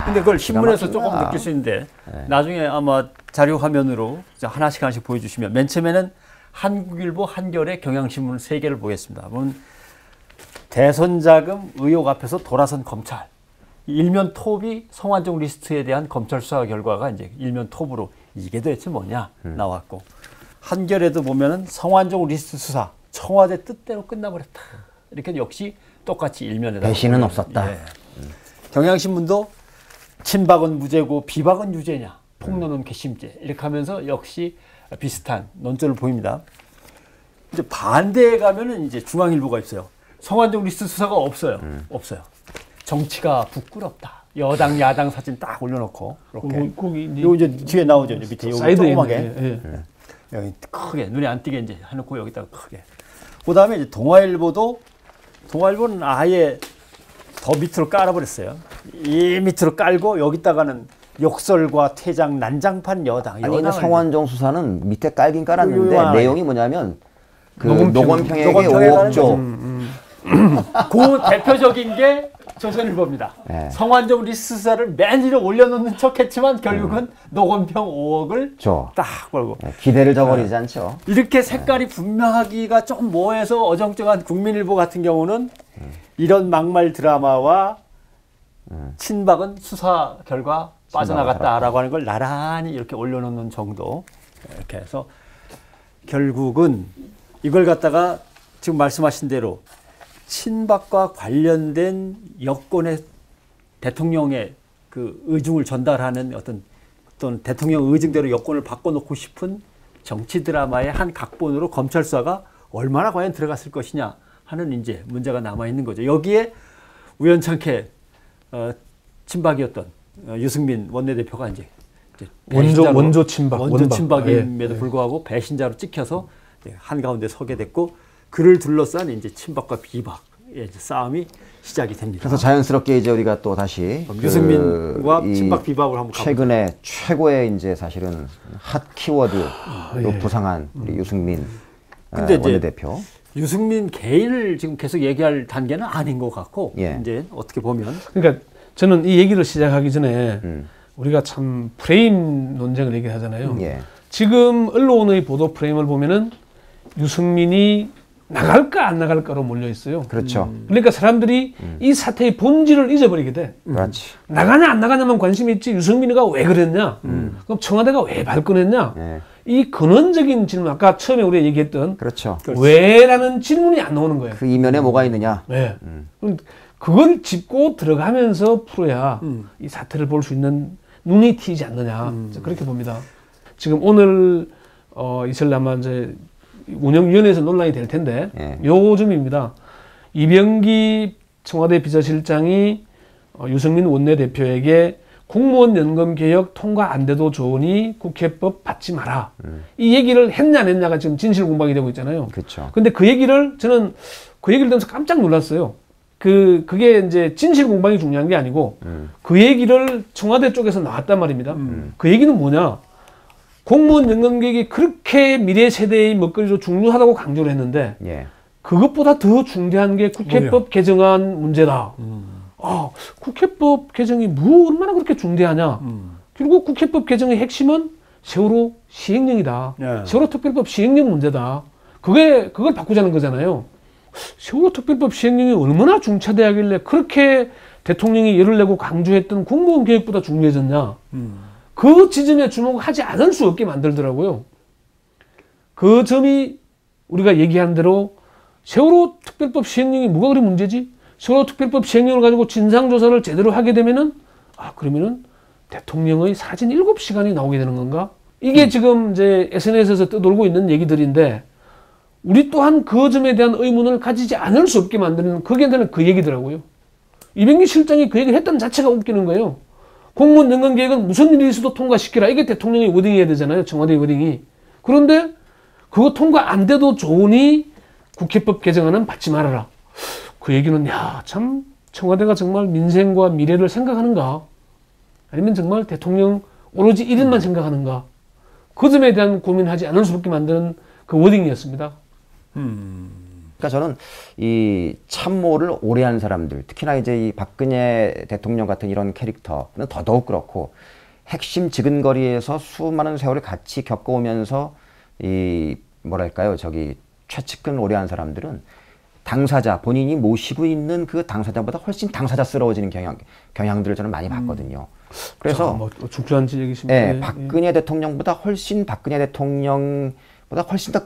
A: 근데 그걸 신문에서 조금 느낄 수 있는데 나중에 아마 자료 화면으로 하나씩 보여주시면 맨 처음에는 한국일보, 한겨레, 경향신문 3개를 보겠습니다. 대선 자금 의혹 앞에서 돌아선 검찰. 일면 톱이 성완종 리스트에 대한 검찰 수사 결과가 이제 일면 톱으로 이게 도대체 뭐냐 나왔고 한겨레도 보면은 성완종 리스트 수사 청와대 뜻대로 끝나버렸다. 이렇게 역시 똑같이 일면에다
B: 배신은 없었다.
A: 경향신문도 친박은 무죄고 비박은 유죄냐, 폭로는 괘씸죄 이렇게 하면서 역시 비슷한 논조를 보입니다. 이제 반대에 가면은 이제 중앙일보가 있어요. 성완종 리스트 수사가 없어요. 없어요. 정치가 부끄럽다. 여당, 야당 사진 딱 올려놓고 이렇게. 요 이제 뒤에 나오죠. 이제 밑에 여기 조그맣게 여기 크게 눈에 안 띄게 이제 해놓고 여기다가 크게. 그다음에 이제 동아일보는 아예 더 밑으로 깔아버렸어요. 이 밑으로 깔고 여기다가는 욕설과 퇴장, 난장판 여당.
B: 아니 성완종 수사는 밑에 깔긴 깔았는데 내용이 뭐냐면 노건평에게 5억조.
A: 그 대표적인 게 조선일보입니다. 성완종 리스트 수사를 맨 위로 올려놓는 척했지만 결국은 노건평 5억을 딱 걸고
B: 기대를 저버리지 않죠.
A: 이렇게 색깔이 분명하기가 좀 모호해서 어정쩡한 국민일보 같은 경우는 이런 막말 드라마와 친박은 수사 결과 빠져나갔다라고 하는 걸 나란히 이렇게 올려놓는 정도. 이렇게 해서 결국은 이걸 갖다가 지금 말씀하신 대로 친박과 관련된 여권의 대통령의 그 의중을 전달하는 어떤 대통령 의중대로 여권을 바꿔놓고 싶은 정치 드라마의 한 각본으로 검찰 수사가 얼마나 과연 들어갔을 것이냐 하는 이제 문제가 남아 있는 거죠. 여기에 우연찮게 친박이었던 유승민 원내대표가 이제
C: 원조
A: 친박임에도 불구하고 배신자로 찍혀서 한가운데 서게 됐고, 그를 둘러싼 이제 친박과 비박의 싸움이 시작이 됩니다.
B: 그래서 자연스럽게 이제 우리가 또 다시
A: 유승민과 친박 비박을 한번
B: 최근에 최고의 이제 사실은 핫 키워드로 부상한 우리 유승민 원내대표.
A: 유승민 개인을 지금 계속 얘기할 단계는 아닌 것 같고,
B: 예.
A: 이제 어떻게 보면
C: 그러니까 저는 이 얘기를 시작하기 전에 우리가 참 프레임 논쟁을 얘기하잖아요.
B: 예.
C: 지금 언론의 보도 프레임을 보면은 유승민이 나갈까 안 나갈까로 몰려 있어요.
B: 그렇죠.
C: 그러니까 사람들이 이 사태의 본질을 잊어버리게 돼.
B: 그렇지.
C: 나가냐 안 나가냐만 관심이 있지 유승민이가 왜 그랬냐, 그럼 청와대가 왜 발끈했냐,
B: 예.
C: 이 근원적인 질문, 아까 처음에 우리가 얘기했던
B: 그렇죠.
C: 왜라는 질문이 안 나오는 거예요.
B: 그 이면에 뭐가 있느냐.
C: 네. 그걸 짚고 들어가면서 풀어야 이 사태를 볼 수 있는 눈이 튀지 않느냐, 그렇게 봅니다. 지금 오늘 이슬 아마 이제 운영위원회에서 논란이 될 텐데,
B: 예.
C: 요점입니다. 이병기 청와대 비서실장이 유승민 원내대표에게 공무원 연금 개혁 통과 안 돼도 좋으니 국회법 받지 마라. 이 얘기를 했냐 안 했냐가 지금 진실 공방이 되고 있잖아요.
B: 그렇죠.
C: 근데 그 얘기를 저는 그 얘기를 들으면서 깜짝 놀랐어요. 그게 이제 진실 공방이 중요한 게 아니고 그 얘기를 청와대 쪽에서 나왔단 말입니다. 그 얘기는 뭐냐? 공무원 연금 개혁이 그렇게 미래 세대의 먹거리로 중요하다고 강조를 했는데,
B: 예.
C: 그것보다 더 중대한 게 국회법 개정안 문제다. 국회법 개정이 얼마나 그렇게 중대하냐. 결국 국회법 개정의 핵심은 세월호 시행령이다.
A: 예.
C: 세월호 특별법 시행령 문제다. 그걸 바꾸자는 거잖아요. 세월호 특별법 시행령이 얼마나 중차대하길래 그렇게 대통령이 열을 내고 강조했던 공무원 개혁보다 중요해졌냐. 그 지점에 주목하지 않을 수 없게 만들더라고요. 그 점이 우리가 얘기한 대로 세월호 특별법 시행령이 뭐가 그리 문제지? 세월호 특별법 시행령을 가지고 진상조사를 제대로 하게 되면은, 그러면은 대통령의 사진 7시간이 나오게 되는 건가? 이게 지금 이제 SNS에서 떠돌고 있는 얘기들인데, 우리 또한 그 점에 대한 의문을 가지지 않을 수 없게 만드는, 그게 저는 그 얘기더라고요. 이병기 실장이 그 얘기를 했다는 자체가 웃기는 거예요. 공무원 연금 계획은 무슨 일이 있어도 통과시키라. 이게 대통령이 워딩해야 되잖아요. 청와대 워딩이. 그런데 그거 통과 안 돼도 좋으니 국회법 개정안은 받지 말아라. 그 얘기는 참 청와대가 정말 민생과 미래를 생각하는가? 아니면 정말 대통령 오로지 1인만 생각하는가? 그 점에 대한 고민하지 않을 수밖에 만드는 그 워딩이었습니다.
B: 그러니까 저는 이 참모를 오래 한 사람들, 특히나 이제 이 박근혜 대통령 같은 이런 캐릭터는 더더욱 그렇고, 핵심 지근거리에서 수많은 세월을 같이 겪어오면서 최측근 오래 한 사람들은 당사자, 본인이 모시고 있는 그 당사자보다 훨씬 당사자스러워지는 경향들을 저는 많이 봤거든요. 그래서
C: 중요한 얘기십니다.
B: 박근혜 대통령보다 훨씬 더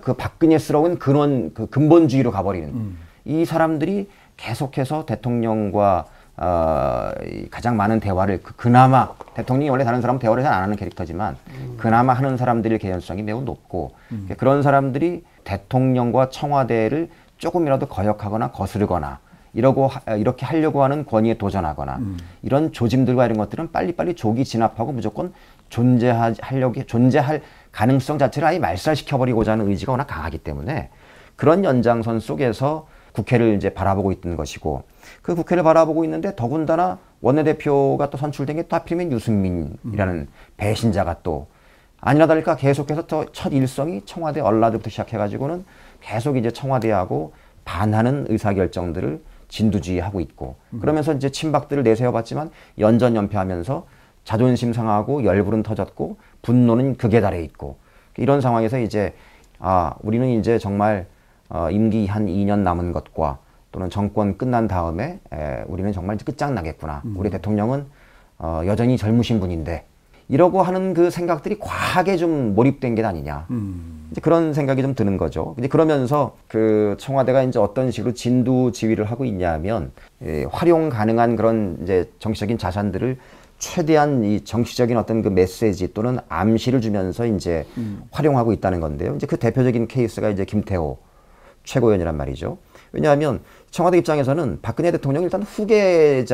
B: 그 박근혜스러운 그 근본주의로 가버리는 이 사람들이 계속해서 대통령과 가장 많은 대화를 그나마 대통령이 원래 다른 사람 대화를 잘 안 하는 캐릭터지만 그나마 하는 사람들의 개연성이 매우 높고, 그런 사람들이 대통령과 청와대를 조금이라도 거역하거나 거스르거나 이렇게 하려고 하는 권위에 도전하거나 이런 조짐들과 이런 것들은 빨리빨리 조기 진압하고 무조건 존재할 가능성 자체를 아예 말살시켜버리고자 하는 의지가 워낙 강하기 때문에, 그런 연장선 속에서 국회를 이제 바라보고 있던 것이고, 그 국회를 바라보고 있는데 더군다나 원내대표가 또 선출된 게 또 하필이면 유승민이라는 배신자가 또 아니나 다를까 계속해서 또 첫 일성이 청와대 얼라드부터 시작해가지고는 계속 이제 청와대하고 반하는 의사결정들을 진두지휘하고 있고, 그러면서 이제 친박들을 내세워봤지만 연전연패하면서 자존심 상하고 열불은 터졌고 분노는 극에 달해 있고, 이런 상황에서 이제 우리는 이제 정말 임기 한 2년 남은 것과 또는 정권 끝난 다음에 우리는 정말 끝장나겠구나. 우리 대통령은 여전히 젊으신 분인데, 이러고 하는 그 생각들이 과하게 좀 몰입된 게 아니냐. 이제 그런 생각이 좀 드는 거죠. 이제 그러면서 그 청와대가 이제 어떤 식으로 진두지휘를 하고 있냐면 활용 가능한 그런 이제 정치적인 자산들을 최대한 이 정치적인 어떤 그 메시지 또는 암시를 주면서 이제 활용하고 있다는 건데요. 이제 그 대표적인 케이스가 이제 김태호 최고위원이란 말이죠. 왜냐하면 청와대 입장에서는 박근혜 대통령이 일단 후계자의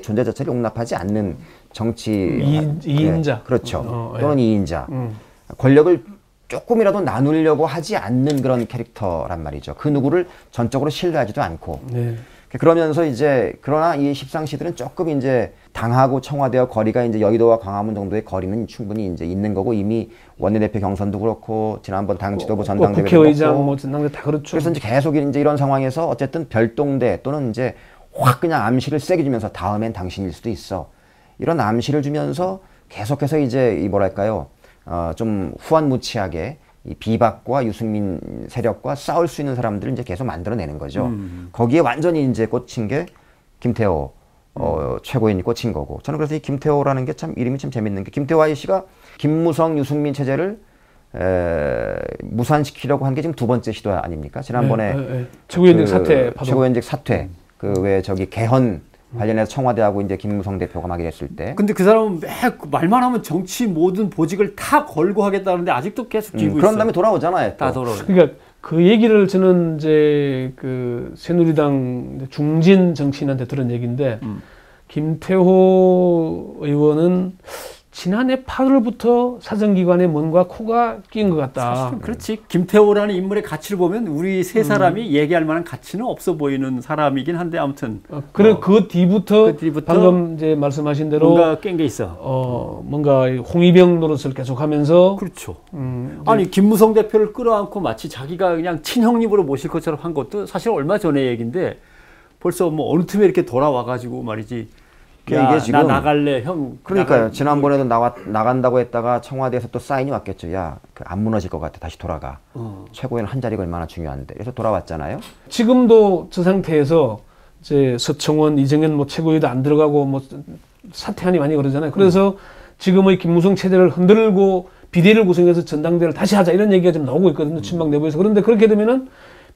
B: 존재 자체를 용납하지 않는 정치
C: 이인자.
B: 그렇죠. 또는 이인자. 권력을 조금이라도 나누려고 하지 않는 그런 캐릭터란 말이죠. 그 누구를 전적으로 신뢰하지도 않고.
C: 네.
B: 그러면서 이제 그러나 이 십상시들은 조금 이제 당하고 청와대와 거리가 이제 여의도와 광화문 정도의 거리는 충분히 이제 있는 거고 이미 원내대표 경선도 그렇고 지난번 당 지도부 전당대회도
C: 국회의장
B: 그렇고
C: 뭐 전당대 다 그렇죠.
B: 그래서 이제 계속 이제 이런 상황에서 어쨌든 별동대 또는 이제 확 그냥 암시를 세게 주면서 다음엔 당신일 수도 있어. 이런 암시를 주면서 계속해서 이제 이 뭐랄까요? 좀 후한무치하게 이 비박과 유승민 세력과 싸울 수 있는 사람들을 이제 계속 만들어내는 거죠. 거기에 완전히 이제 꽂힌 게 김태호 최고인이 꽂힌 거고. 저는 그래서 이 김태호라는 게 참 이름이 참 재밌는 게 김태호 아이씨가 김무성 유승민 체제를 무산시키려고 한 게 지금 두 번째 시도 아닙니까? 지난번에
C: 최고위원직 사퇴 파동.
B: 최고위원직 사퇴 그 왜 저기 개헌 관련해서 청와대하고 이제 김무성 대표가 막 이랬을 때.
A: 근데 그 사람은 매 말만 하면 정치 모든 보직을 다 걸고 하겠다는데 아직도 계속 기고 있어요.
B: 그런 다음에 돌아오잖아요.
A: 다 돌아오죠.
C: 그러니까 그 얘기를 저는 이제 그 새누리당 중진 정치인한테 들은 얘기인데 김태호 의원은 지난해 8월부터 사정기관에 뭔가 코가 낀 것 같다.
A: 사실은 그렇지. 김태호라는 인물의 가치를 보면 우리 세 사람이 얘기할 만한 가치는 없어 보이는 사람이긴 한데 아무튼.
C: 그래 그 뒤부터 방금 이제 말씀하신 대로
A: 뭔가 깬 게 있어.
C: 뭔가 홍위병 노릇을 계속하면서.
A: 그렇죠. 아니 김무성 대표를 끌어안고 마치 자기가 그냥 친형님으로 모실 것처럼 한 것도 사실 얼마 전의 얘기인데 벌써 뭐 어느 틈에 이렇게 돌아와가지고 말이지. 야, 이게 지금 나 나갈래 형.
B: 그러니까요. 지난번에도 나간다고 했다가 청와대에서 또 사인이 왔겠죠. 야, 안 무너질 것 같아. 다시 돌아가. 최고위원 한 자리가 얼마나 중요한데. 그래서 돌아왔잖아요.
C: 지금도 저 상태에서 이제 서청원, 이정현 뭐 최고위도 안 들어가고 뭐 사퇴하니 많이 그러잖아요. 그래서 지금의 김무성 체제를 흔들고 비대위를 구성해서 전당대회를 다시 하자 이런 얘기가 좀 나오고 있거든요. 친박 내부에서. 그런데 그렇게 되면은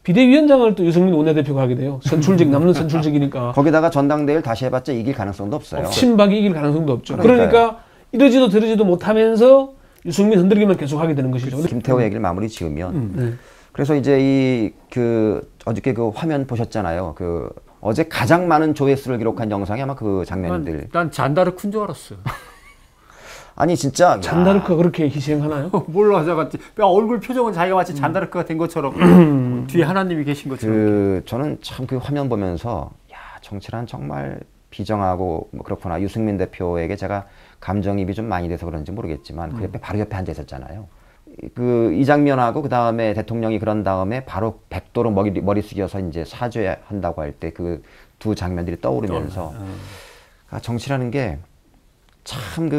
C: 비대위원장을 또 유승민 원내대표가 하게 돼요. 선출직, 남는 선출직이니까.
B: 거기다가 전당대회를 다시 해봤자 이길 가능성도 없어요.
C: 친박이 이길 가능성도 없죠. 그러니까 이러지도 저러지도 못하면서 유승민 흔들기만 계속 하게 되는 것이죠.
B: 김태호 얘기를 마무리 지으면 그래서 이제 어저께 그 화면 보셨잖아요. 그 어제 가장 많은 조회수를 기록한 영상이 아마 그 장면들.
A: 난 잔다르크인 줄 알았어요.
B: 아니 진짜
C: 잔다르크가 그렇게 희생하나요?
A: 뭘로 하자갔지. 얼굴 표정은 자기가 마치 잔다르크가 된 것처럼 뒤에 하나님이 계신 것처럼.
B: 저는 참 그 화면 보면서 야 정치란 정말 비정하고 뭐 그렇구나. 유승민 대표에게 제가 감정이입이 좀 많이 돼서 그런지 모르겠지만 그 옆에 바로 옆에 앉아 있었잖아요. 이 장면하고 그 다음에 대통령이 그런 다음에 바로 100도로 머리 숙여서 이제 사죄한다고 할 때 그 두 장면들이 떠오르면서 정치라는 게 참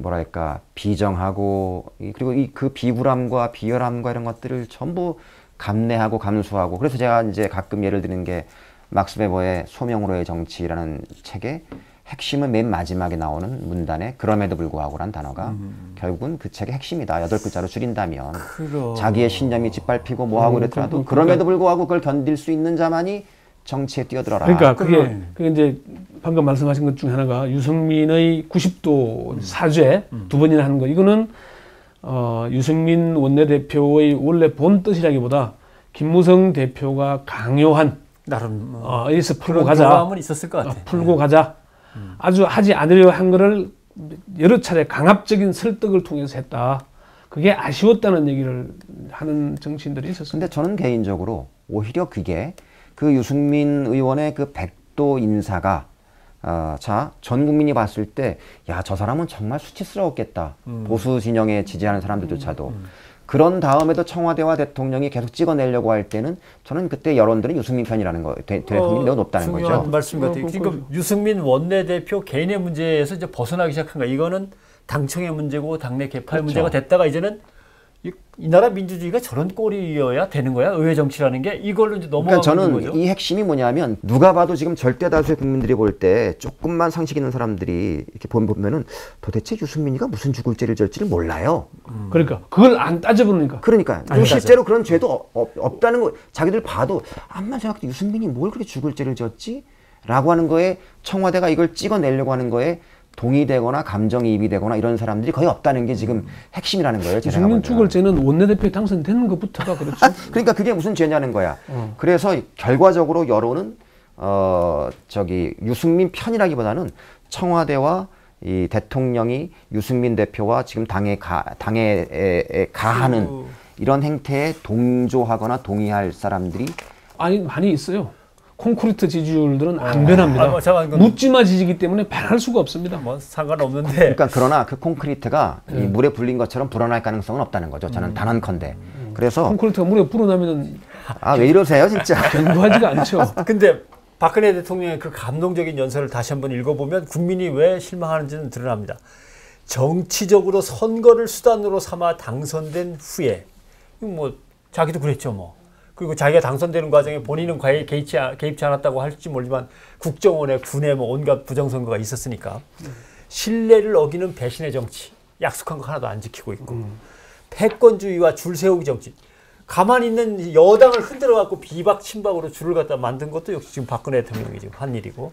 B: 뭐랄까 비정하고 그리고 그 비굴함과 비열함과 이런 것들을 전부 감내하고 감수하고 그래서 제가 이제 가끔 예를 드는 게 막스 베버의 소명으로의 정치라는 책의 핵심은 맨 마지막에 나오는 문단에 그럼에도 불구하고란 단어가 결국은 그 책의 핵심이다. 8글자로 줄인다면 자기의 신념이 짓밟히고 뭐하고 이랬더라도 그럼에도 불구하고 그걸 견딜 수 있는 자만이 정치에 뛰어들어라.
C: 그러니까 그게 이제 방금 말씀하신 것 중에 하나가 유승민의 90도 사죄 두 번이나 하는 거. 이거는 유승민 원내대표의 원래 본 뜻이라기보다 김무성 대표가 강요한
A: 나름
C: 여기서 풀고 가자.
A: 있었을 것 같아.
C: 풀고 가자. 아주 하지 않으려 한 거를 여러 차례 강압적인 설득을 통해서 했다. 그게 아쉬웠다는 얘기를 하는 정치인들이 있었습니다.
B: 근데 저는 개인적으로 오히려 그게 그 유승민 의원의 그 100도 인사가 전 국민이 봤을 때 야, 저 사람은 정말 수치스러웠겠다. 보수 진영에 지지하는 사람들조차도. 그런 다음에도 청와대와 대통령이 계속 찍어내려고 할 때는 저는 그때 여론들은 유승민 편이라는 거, 대통령이 매우 높다는 거죠.
A: 중요한 말씀 같아요. 지금 유승민 원내대표 개인의 문제에서 이제 벗어나기 시작한 거야. 이거는 당청의 문제고 당내 개파의 문제가 됐다가 이제는 이 나라 민주주의가 저런 꼴이어야 되는 거야? 의회 정치라는 게 이걸로 이제
B: 그러니까
A: 넘어가는
B: 저는
A: 거죠.
B: 이 핵심이 뭐냐면 누가 봐도 지금 절대 다수의 국민들이 볼 때 조금만 상식 있는 사람들이 이렇게 보면은 도대체 유승민이가 무슨 죽을 죄를 졌지를 몰라요.
C: 그러니까 그걸 안 따져보니까.
B: 그러니까 실제로 그런 죄도 없다는 거 자기들 봐도 암만 생각해도 유승민이 뭘 그렇게 죽을 죄를 졌지? 라고 하는 거에 청와대가 이걸 찍어내려고 하는 거에 동의되거나 감정이입이 되거나 이런 사람들이 거의 없다는 게 지금 핵심이라는 거예요.
C: 유승민 죽을 죄는 원내대표에 당선되는 것부터가 그렇죠.
B: 그러니까 그게 무슨 죄냐는 거야. 그래서 결과적으로 여론은 유승민 편이라기보다는 청와대와 이 대통령이 유승민 대표와 지금 당에 가하는 이런 행태에 동조하거나 동의할 사람들이
C: 아니 많이 있어요. 콘크리트 지지율들은 안 변합니다. 묻지마 지지기 때문에 변할 수가 없습니다.
A: 뭐 상관없는데.
B: 그러니까 그러나 그 콘크리트가 이 물에 불린 것처럼 불어날 가능성은 없다는 거죠. 저는 단언컨대. 그래서
C: 콘크리트가 물에 불어나면은
B: 왜 이러세요, 진짜.
C: 견고하지가 않죠.
A: 근데 박근혜 대통령의 그 감동적인 연설을 다시 한번 읽어보면 국민이 왜 실망하는지는 드러납니다. 정치적으로 선거를 수단으로 삼아 당선된 후에 뭐 자기도 그랬죠 뭐. 그리고 자기가 당선되는 과정에 본인은 과연 개입치 않았다고 할지 모르지만 국정원에 군에 뭐 온갖 부정선거가 있었으니까 신뢰를 어기는 배신의 정치, 약속한 거 하나도 안 지키고 있고 패권주의와 줄 세우기 정치, 가만히 있는 여당을 흔들어 갖고 비박 친박으로 줄을 갖다 만든 것도 역시 지금 박근혜 대통령이 지금 한 일이고,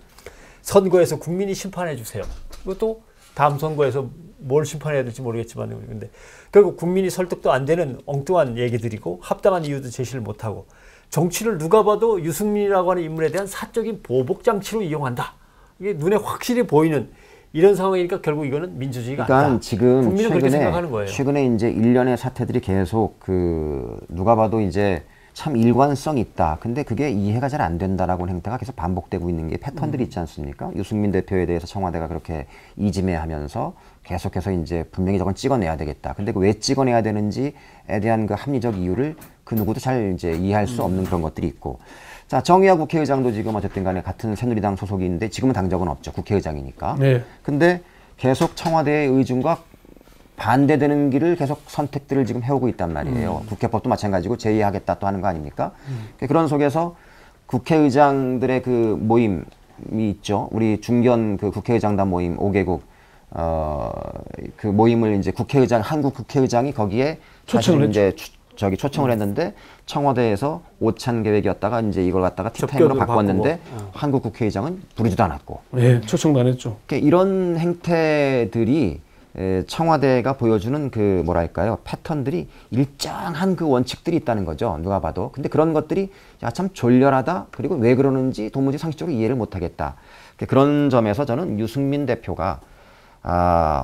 A: 선거에서 국민이 심판해 주세요. 이것도 다음 선거에서 뭘 심판해야 될지 모르겠지만, 근데 결국 국민이 설득도 안 되는 엉뚱한 얘기들이고 합당한 이유도 제시를 못하고, 정치를 누가 봐도 유승민이라고 하는 인물에 대한 사적인 보복장치로 이용한다. 이게 눈에 확실히 보이는 이런 상황이니까 결국 이거는 민주주의가
B: 그러니까
A: 아니다.
B: 지금
A: 국민은 그렇게 생각하는 거예요.
B: 최근에 이제 일련의 사태들이 계속 누가 봐도 이제 참 일관성이 있다. 근데 그게 이해가 잘 안 된다라고 행태가 계속 반복되고 있는 게 패턴들이 있지 않습니까? 유승민 대표에 대해서 청와대가 그렇게 이지매하면서 계속해서 이제 분명히 저건 찍어내야 되겠다. 근데 왜 찍어내야 되는지에 대한 그 합리적 이유를 그 누구도 잘 이제 이해할 수 없는 그런 것들이 있고. 자, 정의화 국회의장도 지금 어쨌든 간에 같은 새누리당 소속인데 지금은 당적은 없죠. 국회의장이니까.
C: 네. 근데
B: 계속 청와대의 의중과 반대되는 길을 계속 선택들을 지금 해오고 있단 말이에요. 국회법도 마찬가지고 제의하겠다 또 하는 거 아닙니까? 그런 속에서 국회의장들의 그 모임이 있죠. 우리 중견 그 국회의장단 모임 5개국 그 모임을 이제 한국 국회의장이 거기에
C: 초청을
B: 이제 초청을 했는데 청와대에서 오찬 계획이었다가 이제 이걸 갖다가 티타임으로 바꿨는데 한국 국회의장은 부르지도 않았고.
C: 네, 초청도 안 했죠.
B: 이런 행태들이 청와대가 보여주는 그 뭐랄까요, 패턴들이 일정한 그 원칙들이 있다는 거죠. 누가 봐도. 근데 그런 것들이 참 졸렬하다. 그리고 왜 그러는지 도무지 상식적으로 이해를 못하겠다. 그런 점에서 저는 유승민 대표가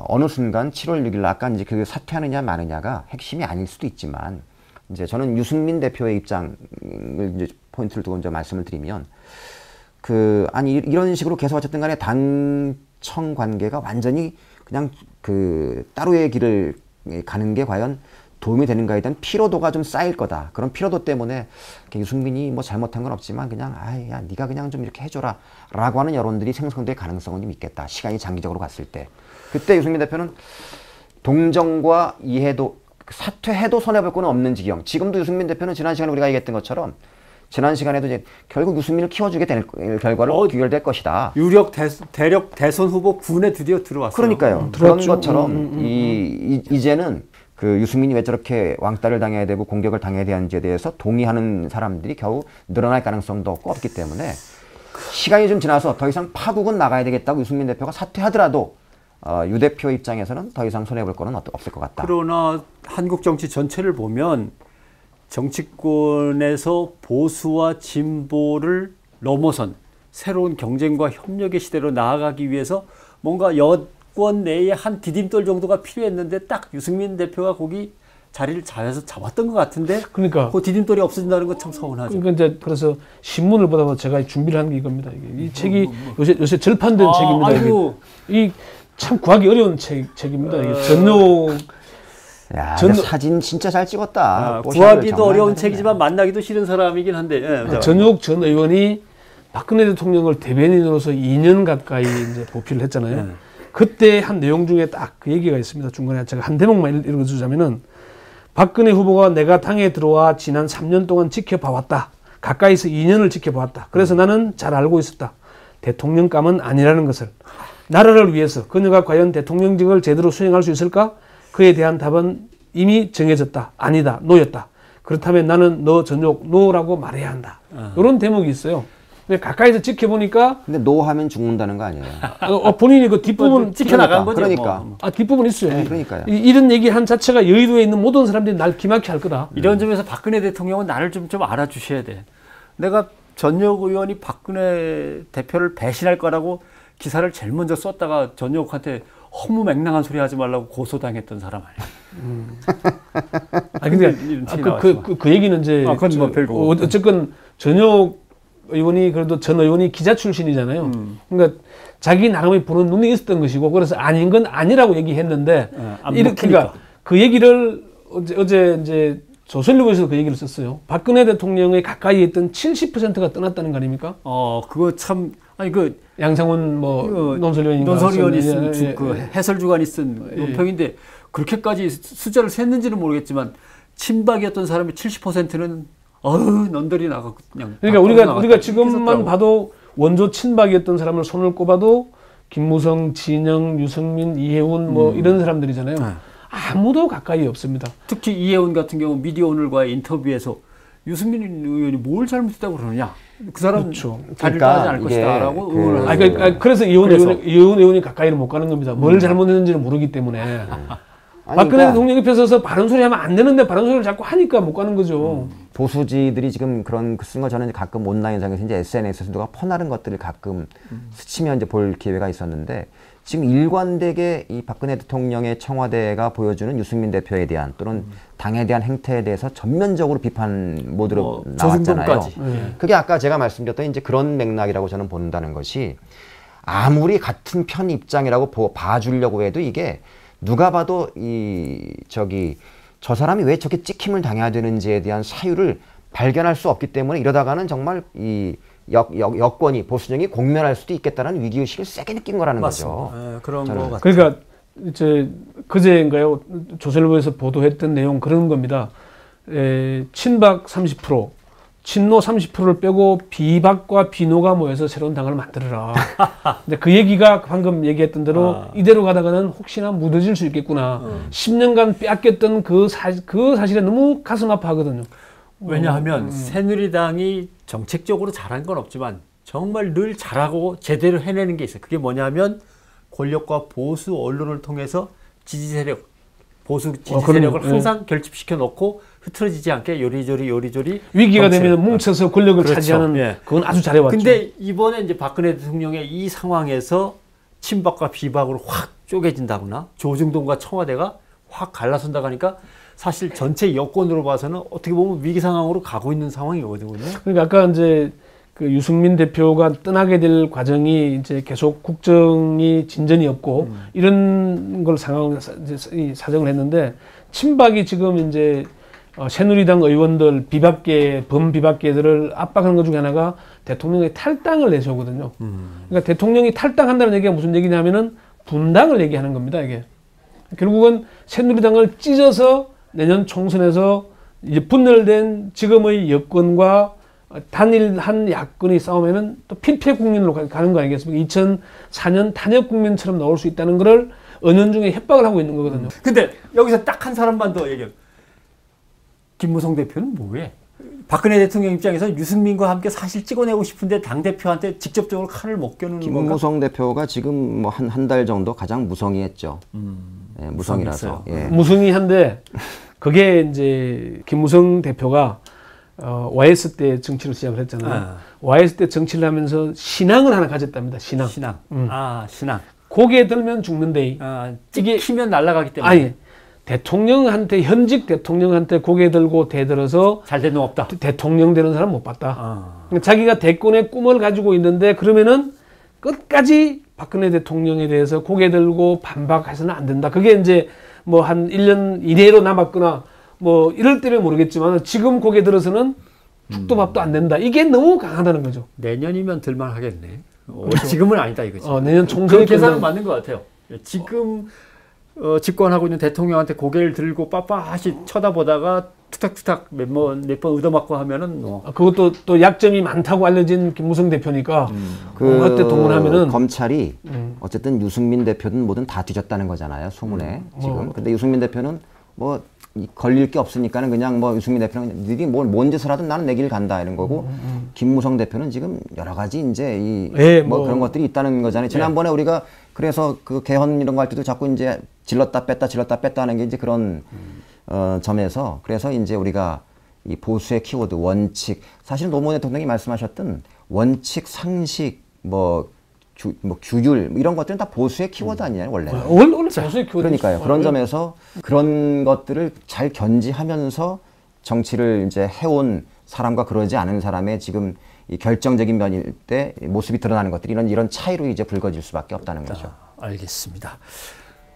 B: 어느 순간 7월 6일 아까 이제 그 사퇴하느냐 마느냐가 핵심이 아닐 수도 있지만, 이제 저는 유승민 대표의 입장을 이제 포인트를 두고 이제 말씀을 드리면, 이런 식으로 계속 어쨌든 간에 당청 관계가 완전히 그냥 따로의 길을 가는 게 과연 도움이 되는가에 대한 피로도가 좀 쌓일 거다. 그런 피로도 때문에 유승민이 뭐 잘못한 건 없지만 그냥 야 네가 그냥 좀 이렇게 해줘라 라고 하는 여론들이 생성될 가능성은 좀 있겠다. 시간이 장기적으로 갔을 때. 그때 유승민 대표는 동정과 이해도, 사퇴해도 손해볼 건 없는 지경. 지금도 유승민 대표는 지난 시간에 우리가 얘기했던 것처럼 지난 시간에도 이제 결국 유승민을 키워주게 될 결과로 귀결될 것이다.
A: 대력 대선 후보 군에 드디어 들어왔어요.
B: 그러니까요. 그런 것처럼 이제는 그 유승민이 왜 저렇게 왕따를 당해야 되고 공격을 당해야 되는지에 대해서 동의하는 사람들이 겨우 늘어날 가능성도 없기 때문에 시간이 좀 지나서 더 이상 파국은 나가야 되겠다고 유승민 대표가 사퇴하더라도 유 대표 입장에서는 더 이상 손해볼 거는 없을 것 같다.
A: 그러나 한국 정치 전체를 보면 정치권에서 보수와 진보를 넘어선 새로운 경쟁과 협력의 시대로 나아가기 위해서 뭔가 여권 내에 한 디딤돌 정도가 필요했는데 딱 유승민 대표가 거기 자리를 잡았던 것 같은데,
C: 그러니까
A: 그 디딤돌이 없어진다는 건 참 서운하죠.
C: 그러니까 이제 그래서 신문을 보다 제가 준비를 한 게 이겁니다. 이 책이 요새 절판된 책입니다. 이 참 구하기 어려운 책입니다. 전용.
B: 야, 사진 진짜 잘 찍었다.
A: 구하기도 어려운 책이지만 만나기도 싫은 사람이긴 한데.
C: 전용욱 전 의원이 박근혜 대통령을 대변인으로서 2년 가까이 이제 보필을 했잖아요. 그때 한 내용 중에 딱 그 얘기가 있습니다. 중간에 제가 한 대목만 읽어주자면은, 박근혜 후보가 내가 당에 들어와 지난 3년 동안 지켜봐왔다. 가까이서 2년을 지켜봐왔다. 그래서 나는 잘 알고 있었다. 대통령감은 아니라는 것을. 나라를 위해서 그녀가 과연 대통령직을 제대로 수행할 수 있을까? 그에 대한 답은 이미 정해졌다. 아니다. 노였다. 그렇다면 나는 너 전욕 노라고 말해야 한다. 이런 대목이 있어요. 가까이서 지켜보니까
B: 근데 노하면 죽는다는 거 아니에요?
C: 본인이 그 뒷부분
A: 지켜나간 거죠.
B: 그러니까.
A: 뭐.
C: 뒷부분 있어요.
B: 네, 그러니까요.
C: 이런 얘기 한 자체가 여의도에 있는 모든 사람들이 날 기막히 할 거다.
A: 이런 점에서 박근혜 대통령은 나를 좀 알아주셔야 돼. 내가 전역 의원이 박근혜 대표를 배신할 거라고 기사를 제일 먼저 썼다가 전역한테 허무맹랑한 소리 하지 말라고 고소당했던 사람 아니야.
C: 근데 그 얘기는 이제
A: 그건 뭐 별거.
C: 어쨌건 전역 의원이 그래도 전 의원이 기자 출신이잖아요. 그러니까 자기 나름의 보는 눈이 있었던 것이고 그래서 아닌 건 아니라고 얘기했는데 그러니까 그 얘기를 어제 이제 조선일보에서 그 얘기를 썼어요. 박근혜 대통령의 가까이 있던 70%가 떠났다는 거 아닙니까?
A: 그거 참 아니 그
C: 양상훈 뭐
A: 논설위원이 쓴 그 해설주간이 쓴 논평인데 그렇게까지 숫자를 셌는지는 모르겠지만 친박이었던 사람의 70%는 넌들이 나가 그냥.
C: 그러니까 우리가 지금만 봐도 원조 친박이었던 사람을 손을 꼽아도 김무성, 진영, 유승민, 이해운 뭐 이런 사람들이잖아요. 아무도 가까이 없습니다.
A: 특히 이해운 같은 경우 미디어오늘과의 인터뷰에서 유승민 의원이 뭘 잘못했다고 그러느냐. 그 사람
C: 그렇죠.
A: 자리를 따지 않을 것이다라고 의원을 하죠.
C: 그래서 이해운 의원이 가까이를 못 가는 겁니다. 뭘 잘못했는지를 모르기 때문에. 박근혜 대통령이 옆에 서서 바른 소리 하면 안 되는데 바른 소리를 자꾸 하니까 못 가는 거죠.
B: 보수지들이 지금 그런 쓴 거 저는 가끔 온라인상에서 이제 SNS에서 누가 퍼나른 것들을 가끔 스치면 이제 볼 기회가 있었는데 지금 일관되게 이 박근혜 대통령의 청와대가 보여주는 유승민 대표에 대한 또는 당에 대한 행태에 대해서 전면적으로 비판 모드로 나왔잖아요. 그게 아까 제가 말씀드렸던 이제 그런 맥락이라고 저는 본다는 것이 아무리 같은 편 입장이라고 봐주려고 해도 이게 누가 봐도 저 사람이 왜 저렇게 찍힘을 당해야 되는지에 대한 사유를 발견할 수 없기 때문에 이러다가는 정말 이 여권이 보수정이 공멸할 수도 있겠다는 위기의식을 세게 느낀 거라는 거죠.
A: 그런 거 같아요.
C: 그러니까 이제 그제인가요? 조선일보에서 보도했던 내용 그런 겁니다. 친박 30%, 친노 30%를 빼고 비박과 비노가 모여서 새로운 당을 만들어라. 근데 그 얘기가 방금 얘기했던 대로 이대로 가다가는 혹시나 무너질 수 있겠구나. 10년간 빼앗겼던 그 사실에 너무 가슴 아파하거든요.
A: 왜냐하면 새누리당이 정책적으로 잘한 건 없지만 정말 늘 잘하고 제대로 해내는 게 있어요. 그게 뭐냐면 권력과 보수 언론을 통해서 지지 세력, 보수 지지 세력을 항상 결집시켜 놓고 흐트러지지 않게 요리조리
C: 위기가 되면 뭉쳐서 권력을 차지하는 그건 아주 잘해왔죠.
A: 근데 이번에 이제 박근혜 대통령의 이 상황에서 친박과 비박으로 확 쪼개진다거나 조중동과 청와대가 확 갈라선다고 하니까 사실 전체 여권으로 봐서는 어떻게 보면 위기 상황으로 가고 있는 상황이거든요.
C: 그러니까 아까 이제 그 유승민 대표가 떠나게 될 과정이 이제 계속 국정이 진전이 없고 이런 걸 사정을 했는데 친박이 지금 이제 새누리당 의원들 범비박계들을 압박하는 것 중에 하나가 대통령의 탈당을 내세우거든요. 그러니까 대통령이 탈당한다는 얘기가 무슨 얘기냐면은 분당을 얘기하는 겁니다. 이게 결국은 새누리당을 찢어서 내년 총선에서 이제 분열된 지금의 여권과 단일한 야권의 싸움에는 또 필패 국민으로 가는 거 아니겠습니까? 2004년 탄핵 국민처럼 나올 수 있다는 것을 은연중에 협박을 하고 있는 거거든요.
A: 근데 여기서 딱 한 사람만 더 얘기해요. 김무성 대표는 뭐해? 박근혜 대통령 입장에서 유승민과 함께 사실 찍어내고 싶은데 당대표한테 직접적으로 칼을 못 겨누는 건가?
B: 김무성 대표가 지금 뭐 한 달 정도 가장 무성의했죠. 네, 무성이라서. 예.
C: 무성의한데 그게 이제 김무성 대표가 YS 때 정치를 시작을 했잖아요. YS 때 정치를 하면서 신앙을 하나 가졌답니다. 신앙.
A: 신앙. 신앙.
C: 고개 들면 죽는데.
A: 찍히면 날아가기 때문에.
C: 아니, 대통령한테, 현직 대통령한테 고개 들고 대들어서
A: 잘 된 놈 없다.
C: 대통령 되는 사람 못 봤다. 자기가 대권의 꿈을 가지고 있는데 그러면은 끝까지 박근혜 대통령에 대해서 고개 들고 반박해서는 안 된다. 그게 이제 뭐 한 1년 이내로 남았거나 뭐 이럴 때면 모르겠지만 지금 고개 들어서는 죽도 밥도 안 된다. 이게 너무 강하다는 거죠.
A: 내년이면 들만 하겠네. 지금은 아니다 이거지.
C: 내년 총선에
A: 그 계산은 맞는 것 같아요. 지금 집권하고 있는 대통령한테 고개를 들고 빳빳이 쳐다보다가 툭탁툭탁 몇 번 얻어맞고 하면은
C: 그것도 또 약점이 많다고 알려진 김무성 대표니까 그때 동원하면은
B: 검찰이 어쨌든 유승민 대표든 뭐든 다 뒤졌다는 거잖아요. 소문에 지금. 근데 유승민 대표는 뭐 걸릴 게 없으니까는 그냥 뭐 유승민 대표는 니들이 뭔 짓을 하든 나는 내 길 간다 이런 거고 김무성 대표는 지금 여러 가지 이제 뭐 그런 것들이 있다는 거잖아요. 지난번에 우리가 그래서 그 개헌 이런 거 할 때도 자꾸 이제 질렀다 뺐다 하는 게 이제 그런 점에서 그래서 이제 우리가 이 보수의 키워드 원칙 사실 노무현 대통령이 말씀하셨던 원칙 상식 뭐 규율 이런 것들은 다 보수의 키워드 아니냐요 원래는.
C: 원래 보수의 키워드.
B: 그러니까요. 그런 점에서 그런 것들을 잘 견지하면서 정치를 이제 해온 사람과 그러지 않은 사람의 지금 이 결정적인 면일 때 모습이 드러나는 것들이 이런 차이로 이제 불거질 수밖에 없다는 거죠.
A: 알겠습니다.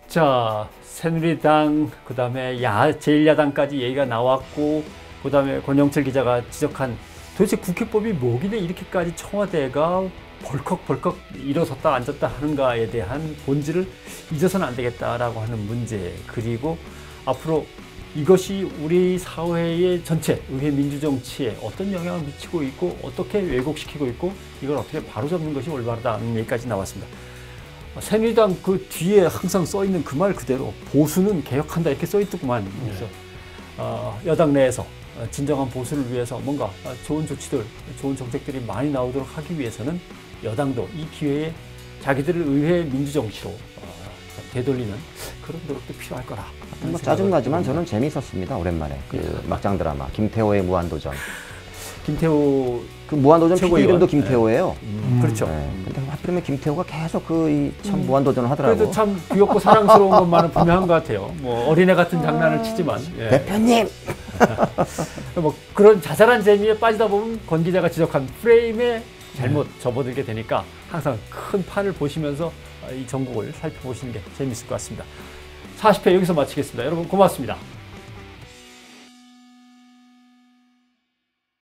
A: 자, 새누리당 그다음에 제1야당까지 얘기가 나왔고 그다음에 권영철 기자가 지적한 도대체 국회법이 뭐길래 이렇게까지 청와대가 벌컥벌컥 일어섰다 앉았다 하는가에 대한 본질을 잊어서는 안 되겠다라고 하는 문제 그리고 앞으로 이것이 우리 사회의 전체 의회 민주정치에 어떤 영향을 미치고 있고 어떻게 왜곡시키고 있고 이걸 어떻게 바로잡는 것이 올바르다는 얘기까지 나왔습니다. 새누리당 그 뒤에 항상 써있는 그 말 그대로 보수는 개혁한다 이렇게 써있더구만. 그래서 여당 내에서 진정한 보수를 위해서 뭔가 좋은 조치들, 좋은 정책들이 많이 나오도록 하기 위해서는 여당도 이 기회에 자기들을 의회 민주정치로 되돌리는 그런 노력도 필요할 거라.
B: 뭐 짜증나지만 저는 재미있었습니다. 오랜만에 그 막장 드라마 김태호의 무한도전.
A: 김태호
B: 그 무한도전 PD 이름도 김태호예요.
A: 그렇죠.
B: 네. 근데 하필이면 김태호가 계속 참 무한도전을 하더라고.
A: 그래도 참 귀엽고 사랑스러운 것만은 분명한 것 같아요. 뭐 어린애 같은 장난을 치지만. 예.
B: 대표님.
A: 뭐 그런 자잘한 재미에 빠지다 보면 권 기자가 지적한 프레임에 잘못 접어들게 되니까 항상 큰 판을 보시면서 이 전국을 살펴보시는 게 재미있을 것 같습니다. 40회 여기서 마치겠습니다. 여러분 고맙습니다.